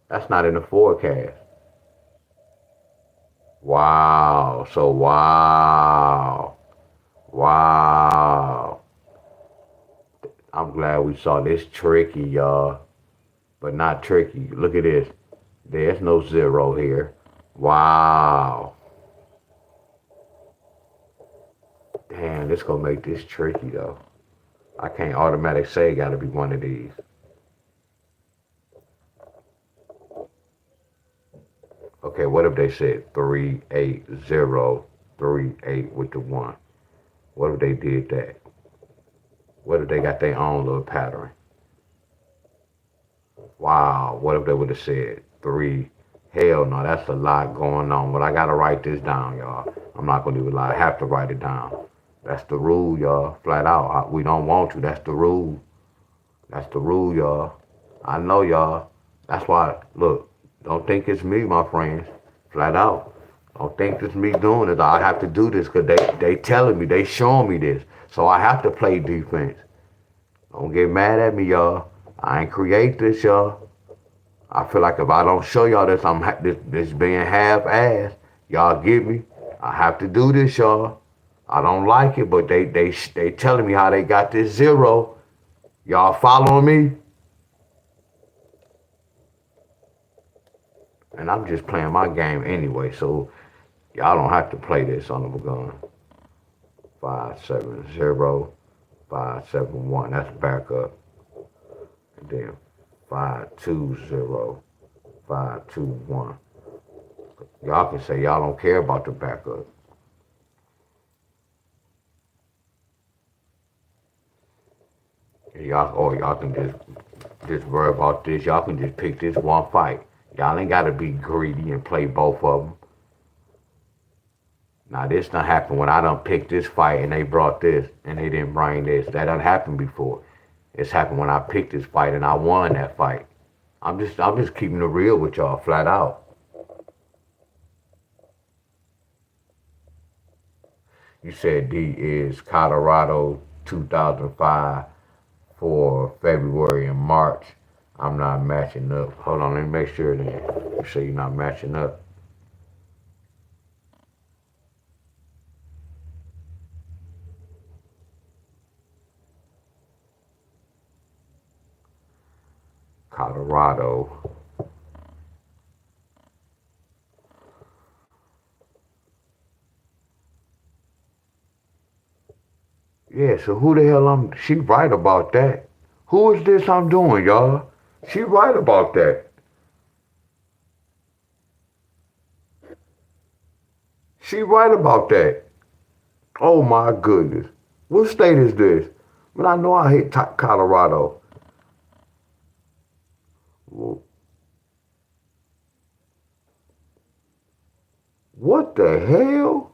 A: That's not in the forecast. Wow. So wow. Wow. I'm glad we saw this tricky, y'all. But not tricky. Look at this. There's no 0 here. Wow. Damn, this gonna make this tricky though. I can't automatically say it gotta be one of these. Okay, what if they said 3, 8, 0, 3, 8 with the 1. What if they did that? What if they got their own little pattern? Wow, what if they would have said 3? Hell no, that's a lot going on. But I gotta write this down, y'all. I'm not gonna do a lot. I have to write it down. That's the rule, y'all. Flat out. We don't want to. That's the rule. That's the rule, y'all. I know, y'all. That's why, look, don't think it's me, my friends. Flat out. Don't think it's me doing it. I have to do this because they telling me, they showing me this. So I have to play defense. Don't get mad at me, y'all. I ain't create this, y'all. I feel like if I don't show y'all this, this being half-assed. Y'all get me? I have to do this, y'all. I don't like it, but they telling me how they got this 0. Y'all following me? And I'm just playing my game anyway, so y'all don't have to play this on the gun. 570 571. That's backup. And then 520 521. Y'all can say y'all don't care about the backup. Y'all can just worry about this. Y'all can just pick this one fight. Y'all ain't gotta be greedy and play both of them. Now this done happened when I done picked this fight and they brought this and they didn't bring this. That done happened before. It's happened when I picked this fight and I won that fight. I'm just keeping it real with y'all, flat out. You said D is Colorado 2005 for February and March. I'm not matching up. Hold on, let me make sure that you say you're not matching up. Colorado. Yeah, so who the hell she right about that. Who is this I'm doing, y'all? She right about that. She right about that. Oh my goodness. What state is this? But I know I hate Colorado. What the hell?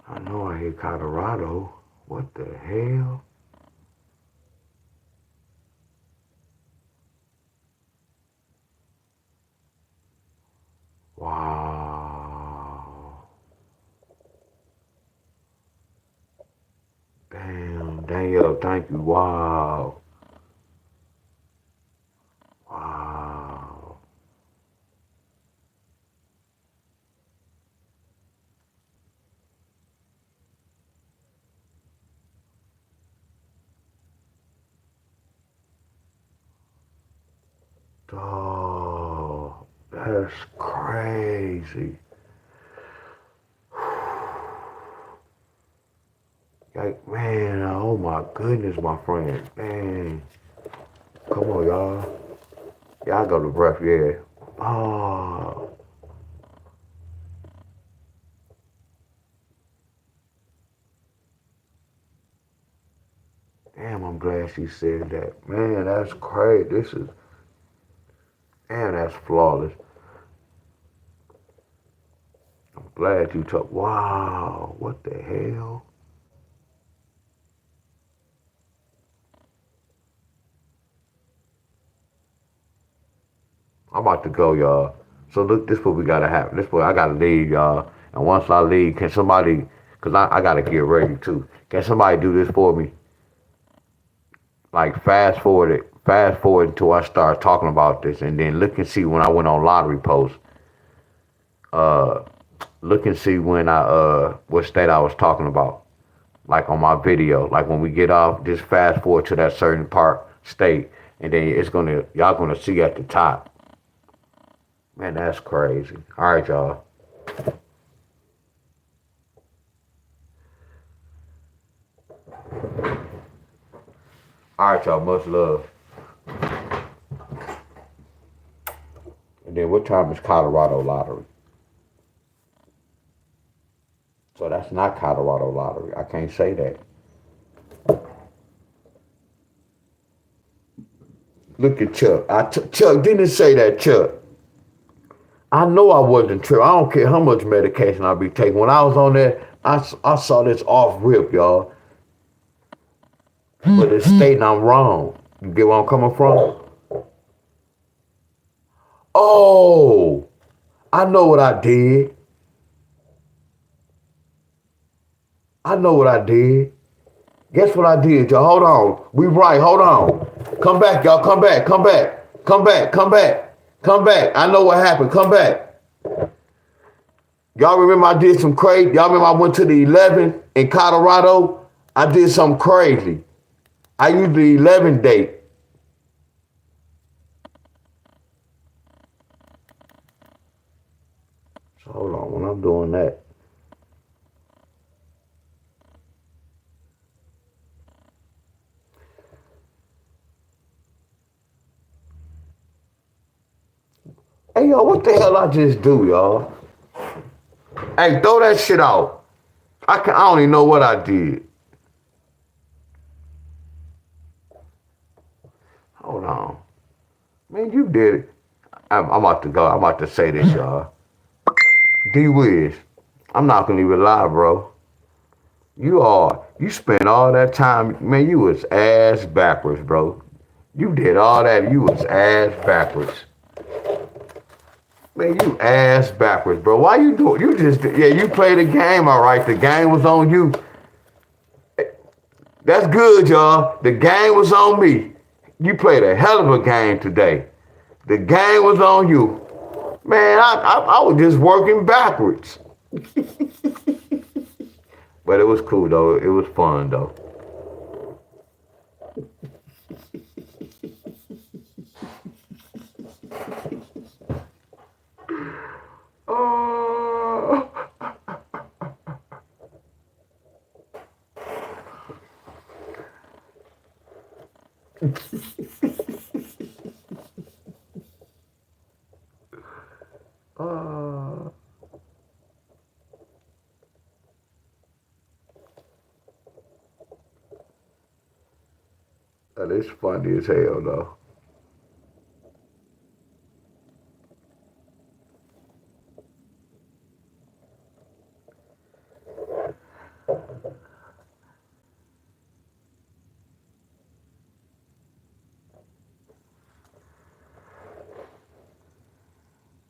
A: I know I hate Colorado. What the hell? Wow. Damn, Danielle, thank you. Wow. Wow. Oh, that's crazy. Like, man, oh my goodness, my friend. Man. Come on, y'all. Y'all go to breath, yeah. Oh, damn, I'm glad she said that. Man, that's crazy. Man, that's flawless. I'm glad you took, wow, what the hell? I'm about to go, y'all. So look, this what we gotta happen. This what I gotta leave, y'all. And once I leave, can somebody, cause I gotta get ready too. Can somebody do this for me? Like fast forward until I start talking about this, and then look and see when I went on lottery post. Uh, look and see when what state I was talking about. Like on my video, like when we get off, just fast forward to that certain part state, and then y'all gonna see at the top. Man, that's crazy. All right, y'all. All right, y'all. Much love. And then what time is Colorado lottery? So that's not Colorado lottery. I can't say that. Look at Chuck. Chuck didn't say that, Chuck. I know I wasn't tripping. I don't care how much medication I be taking. When I was on there, I saw this off rip, y'all. But it's stating I'm wrong. You get where I'm coming from? Oh, I know what I did. I know what I did. Guess what I did, y'all? Hold on. We right. Hold on. Come back, y'all. Come back. Come back. Come back. Come back. Come back. I know what happened. Come back. Y'all remember I did some crazy? Y'all remember I went to the 11 in Colorado? I did something crazy. I used the 11 date. So hold on. When I'm doing that. Hey, y'all, what the hell I just do, y'all? Hey, throw that shit out. I don't even know what I did. Hold on. Man, you did it. I'm about to go. I'm about to say this, y'all. D-Wiz, I'm not gonna even lie, bro. You spent all that time, man, you was ass backwards, bro. You did all that, you was ass backwards. Man, you ass backwards, bro. Why you do it? You played the game, all right. The game was on you. That's good, y'all. The game was on me. You played a hell of a game today. The game was on you. Man, I was just working backwards. But it was cool, though. It was fun, though. Oh. That is funny as hell, though.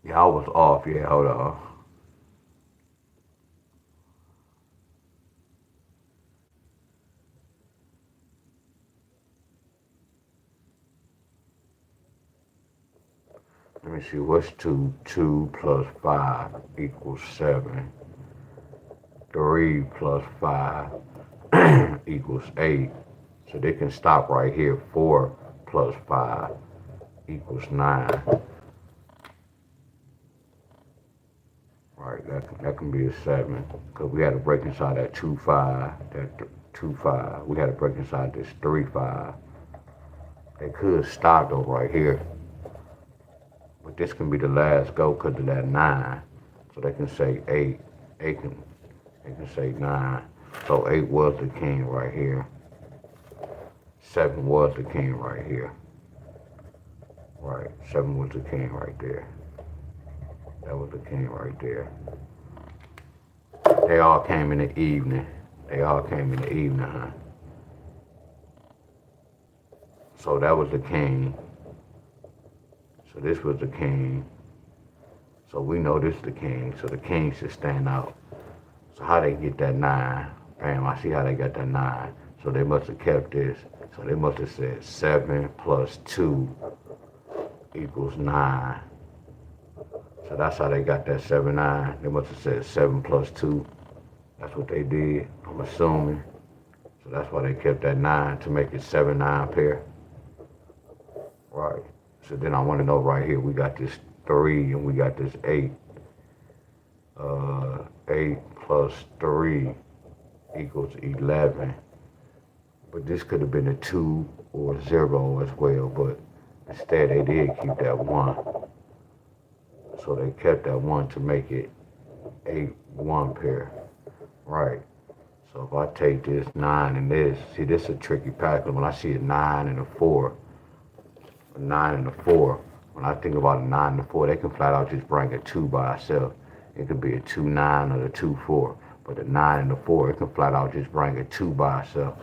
A: Yeah, I was off. Yeah, hold on. Let me see. What's 2? 2 plus 5 equals 7. 3 plus 5 equals 8. So they can stop right here. 4 plus 5 equals 9. Right, that can be a 7. Because we had to break inside that 2, 5. That 2, 5. We had to break inside this 3, 5. They could stop though right here. But this can be the last go because of that 9. So they can say 8. They can say 9. So 8 was the king right here. 7 was the king right here. Right, 7 was the king right there. That was the king right there. They all came in the evening. Huh? So that was the king. So this was the king. So we know this is the king. So the king should stand out. So how they get that 9? Bam, I see how they got that 9. So they must have kept this. So they must have said 7 plus 2 equals 9. So that's how they got that 7, 9. They must have said 7 plus 2. That's what they did, I'm assuming. So that's why they kept that 9 to make it 7, 9 pair. Right. So then I want to know right here, we got this 3 and we got this 8. 8 plus 3 equals 11. But this could have been a 2 or a 0 as well, but instead they did keep that 1. So they kept that 1 to make it a 1 pair. Right. So if I take this 9 and this, see this is a tricky pattern. When I see a 9 and a 4, a 9 and a 4, when I think about a 9 and a 4, they can flat out just bring a 2 by itself. It could be a 2-9 or a 2-4. But the 9 and the 4, it can flat out just bring a 2 by itself.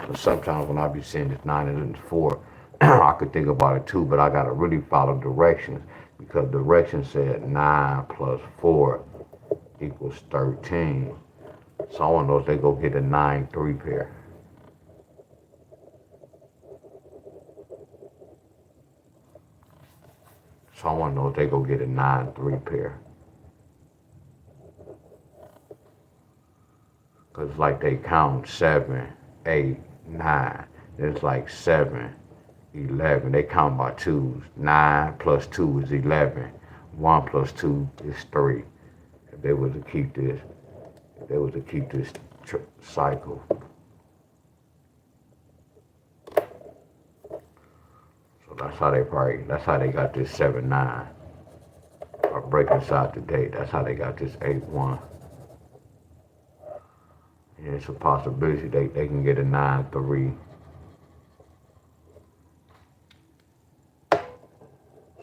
A: So sometimes when I be seeing this 9 and this 4, I could think about a 2, but I got to really follow directions, because directions said 9 plus 4 equals 13. So I want to know if they go get a 9-3 pair. So I want to know if they go get a 9-3 pair. Because it's like they count 7, 8, 9. It's like 7, 11. They count by twos. 9 plus 2 is 11. 1 plus 2 is 3. If they was to keep this, cycle. So that's how they got this 7-9. Or break inside the date. That's how they got this 8-1. And it's a possibility they can get a 9-3.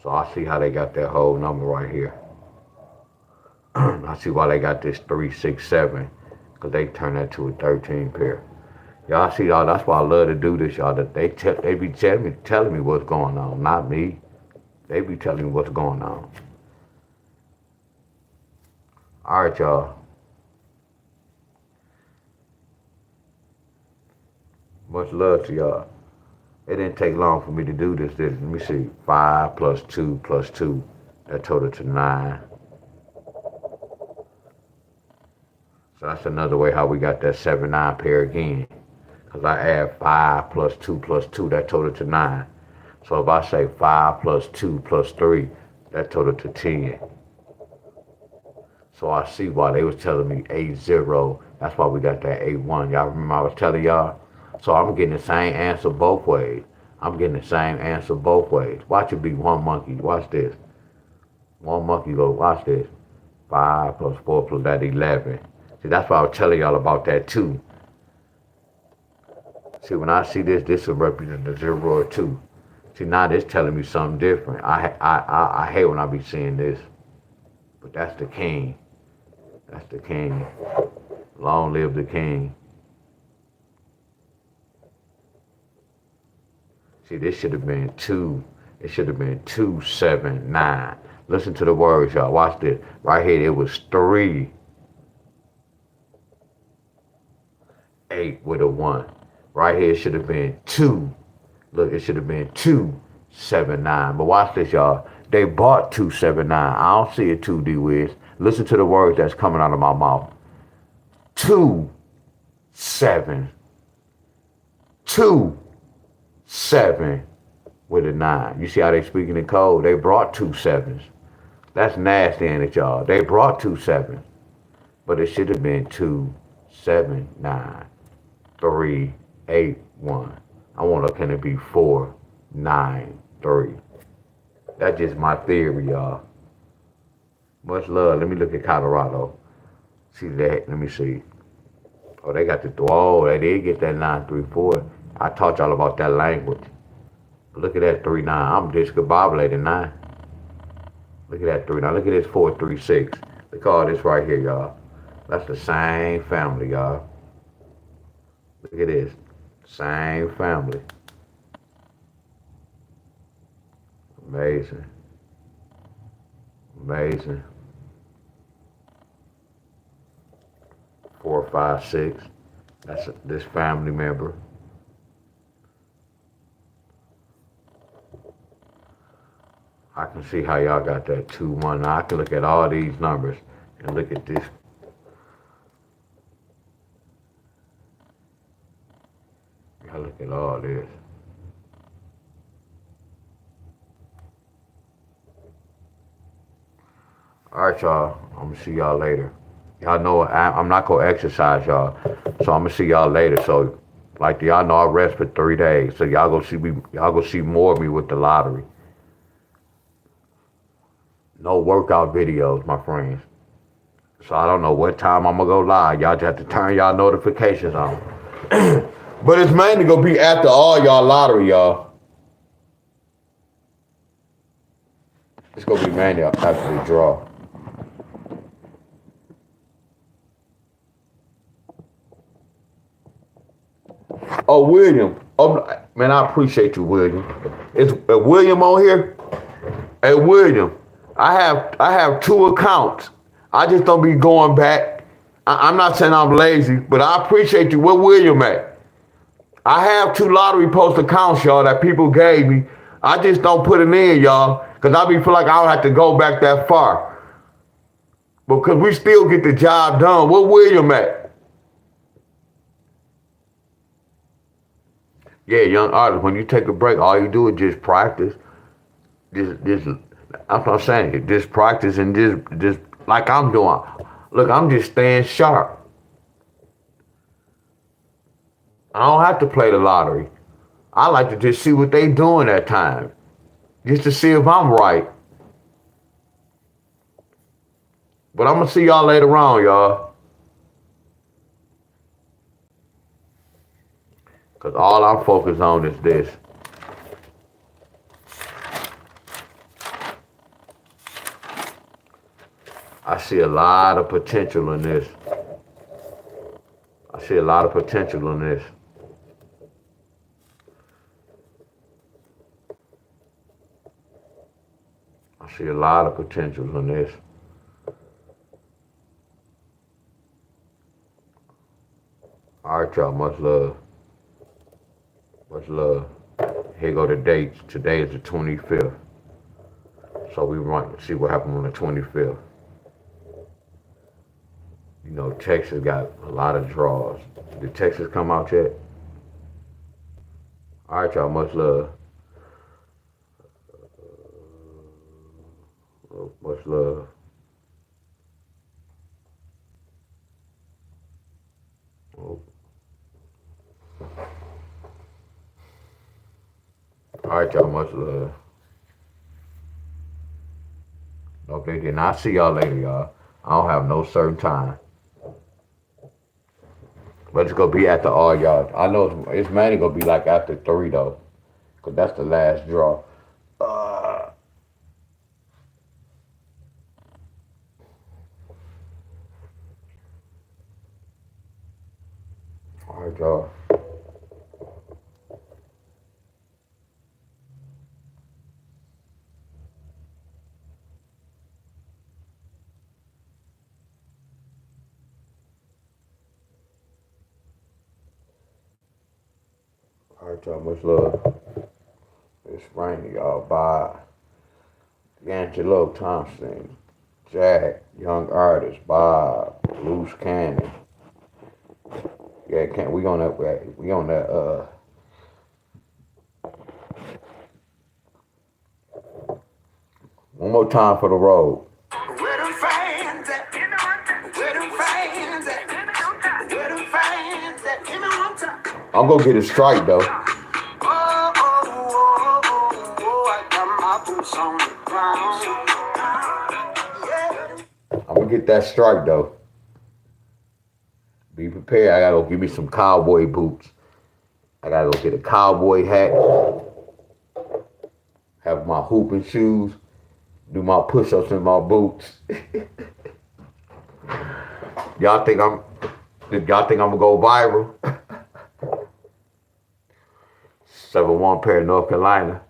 A: So I see how they got that whole number right here. I see why they got this 3-6-7, because they turn that to a 13 pair. Y'all see, y'all, that's why I love to do this, y'all. That they be telling me what's going on, not me. They be telling me what's going on. All right, y'all. Much love to y'all. It didn't take long for me to do this, did it? Let me see. 5 plus 2 plus 2. That total to 9. So that's another way how we got that 7-9 pair again. Because I add 5 plus 2 plus 2, that total to 9. So if I say 5 plus 2 plus 3, that total to 10. So I see why they was telling me 8-0. That's why we got that 8-1. Y'all remember I was telling y'all? So I'm getting the same answer both ways. Watch it be one monkey. Watch this. One monkey go, watch this. 5 plus 4 plus that 11. See, that's why I was telling y'all about that too. See, when I see this will represent the 0 or 2. See, now this telling me something different. I hate when I be seeing this. But that's the king. That's the king. Long live the king. See, this should have been 2. It should have been 2, 7, 9. Listen to the words, y'all. Watch this. Right here, it was 3, 8 with a 1. Right here, it should have been 2. Look, it should have been 2, 7, 9. But watch this, y'all. They bought 2, 7, 9. I don't see a 2, D-Wiz. Listen to the words that's coming out of my mouth. 2, 7. 2, 7 with a 9. You see how they speaking in code? They brought 2 7s. That's nasty, ain't it, y'all? They brought 2 7s. But it should have been 2, 7, 9, 3, 8, 1. I want to, can it be 4, 9, 3? That's just my theory, y'all. Much love. Let me look at Colorado. See that? Let me see. Oh, they got the, oh, they did get that 9-3-4. I taught y'all about that language. Look at that 3-9. I'm discombobulated 9. Look at that 3-9. Look at this 4-3-6. Look at all this right here, y'all. That's the same family, y'all. Look at this. Same family. Amazing. Amazing. 4, 5, 6. That's this family member. I can see how y'all got that 2-1. Now I can look at all these numbers and look at this. Y'all look at all this. All right, y'all. I'm gonna see y'all later. Y'all know I'm not gonna exercise y'all, so I'm gonna see y'all later. So Like y'all know I rest for 3 days, so y'all go see me. Y'all go see more of me with the lottery. No workout videos, my friends. So I don't know what time I'm gonna go live. Y'all just have to turn y'all notifications on. But it's mainly gonna be after all y'all lottery, y'all. It's gonna be mainly after the draw. Oh, William. Oh, man, I appreciate you, William. Is William on here? Hey, William. I have 2 accounts. I just don't be going back. I'm not saying I'm lazy, but I appreciate you. Where William at? I have 2 lottery post accounts, y'all, that people gave me. I just don't put it in, y'all, because I be feel like I don't have to go back that far. Because we still get the job done. Where William at? Yeah, young artist, when you take a break, all you do is just practice. Just that's what I'm saying. Just practice and just like I'm doing. Look, I'm just staying sharp. I don't have to play the lottery. I like to just see what they doing at times, just to see if I'm right. But I'm gonna see y'all later on, y'all. Cause all I'm focused on is this. I see a lot of potential in this. I see a lot of potential in this. I see a lot of potential in this. All right, y'all. Much love. Much love. Here go the dates. Today is the 25th. So we want to see what happened on the 25th. You know, Texas got a lot of draws. Did Texas come out yet? All right, y'all. Much love. Much love. Oh. All right, y'all. Much love. Okay, then I'll see y'all later, y'all. I don't have no certain time. But it's gonna be after all y'all. I know it's mainly gonna be like after 3 though. Cause that's the last draw. Uh, all right, y'all. All right, y'all. Much love. It's raining, y'all. Bye. Angelo Thompson, Jack, Young Artist, Bob, Loose Cannon. Yeah, can we on that? We on that? One more time for the road. Where them fans at? Where them fans at? Where them fans at? Give me one time. I'm gonna get a strike though. I got my boots on the ground. I'm gonna get that strike though. Be prepared. I gotta go give me some cowboy boots. I gotta go get a cowboy hat. Have my hooping shoes. Do my push-ups in my boots. Y'all think I'm gonna go viral? 7-1 pair, North Carolina.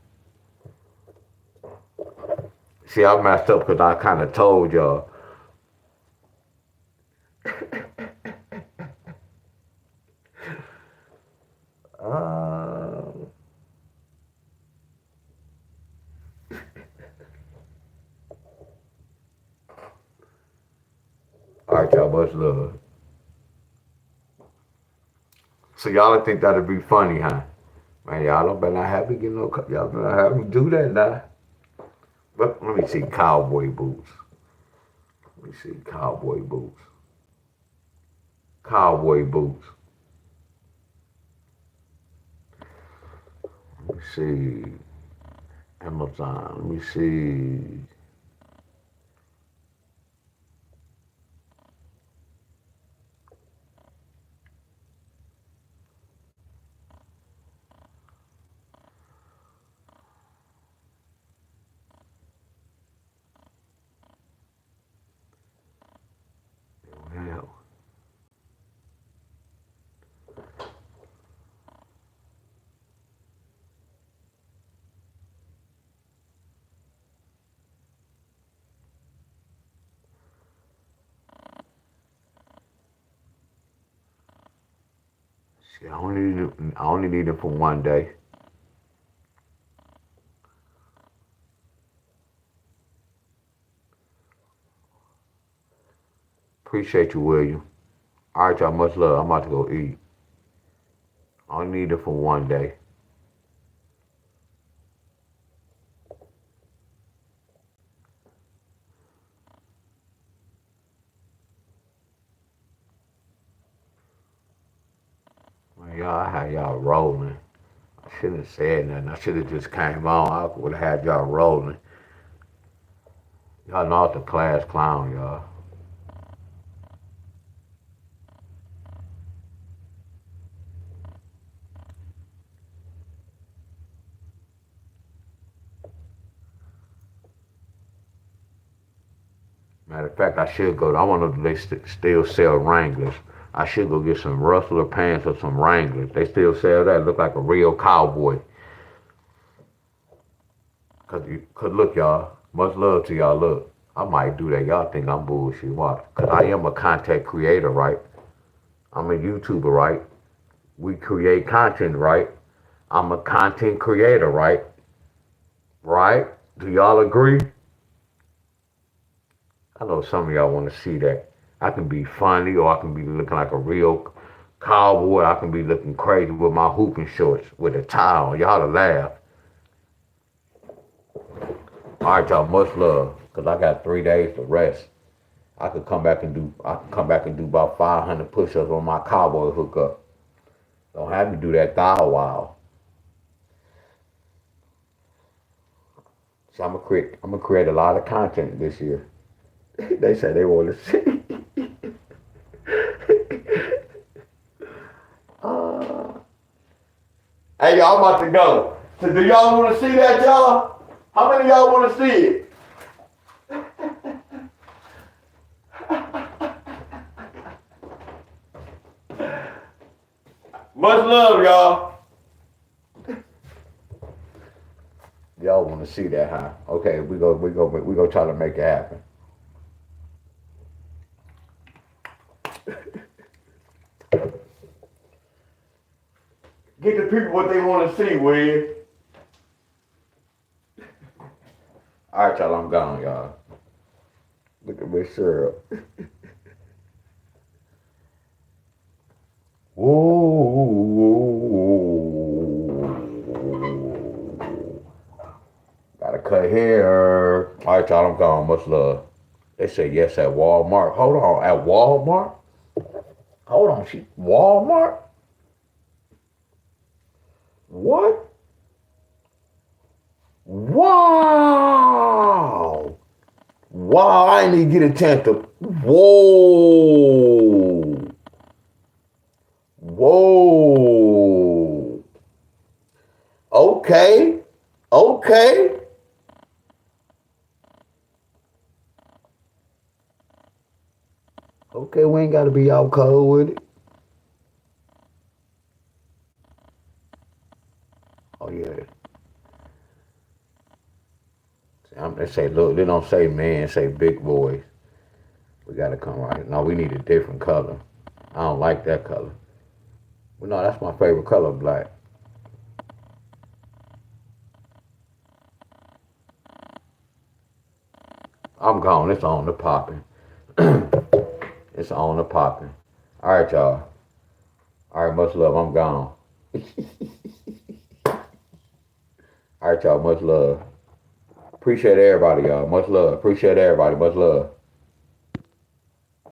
A: See, I messed up because I kind of told y'all. All right, y'all, much love. So y'all think that'd be funny, huh? Man, y'all don't better not have me get no. Y'all better not have me do that now. But let me see, cowboy boots. Let me see, cowboy boots. Cowboy boots. see. Amazon. Let me see. Hell. See, I only need it for one day. Appreciate you, William. All right, y'all. Much love. I'm about to go eat. I only need it for one day. Man, y'all, I had y'all rolling. I shouldn't have said nothing. I should have just came on. I would have had y'all rolling. Y'all not the class clown, y'all. Matter of fact, I should go. I want to. They still sell Wranglers. I should go get some Rustler pants or some Wranglers. They still sell that. Look like a real cowboy. Cause look, y'all. Much love to y'all. Look, I might do that. Y'all think I'm bullshit. Why? Cause I am a content creator, right? I'm a YouTuber, right? We create content, right? I'm a content creator, right? Right? Do y'all agree? I know some of y'all want to see that. I can be funny or I can be looking like a real cowboy. I can be looking crazy with my hooping shorts with a tie on. Y'all to laugh. All right, y'all. Much love. Cause I got 3 days to rest. I can come back and do about 500 push-ups on my cowboy hookup. Don't have me do that thigh while. So I'm gonna create a lot of content this year. They say they want to see. uh, hey, y'all, I'm about to go. So do y'all want to see that, y'all? How many of y'all want to see it? Much love, y'all. Y'all want to see that, huh? Okay, we go try to make it happen. Get the people what they want to see, Wig. All right, y'all, I'm gone, y'all. Look at Miss Cheryl. Whoa. Gotta cut hair. All right, y'all, I'm gone. Much love. They say yes at Walmart. Hold on, at Walmart? Hold on, Walmart? What? Wow. Wow, I didn't even get a chance to. Whoa. Whoa. Okay. Okay. Okay, we ain't got to be out cold with it. Oh, yeah. They say, look, they don't say man, say big boys. We got to come right. No, we need a different color. I don't like that color. Well, no, that's my favorite color, black. I'm gone. It's on the popping. It's on the popping. All right, y'all. All right, much love. I'm gone. All right, y'all. Much love. Appreciate everybody, y'all. Much love. Appreciate everybody. Much love.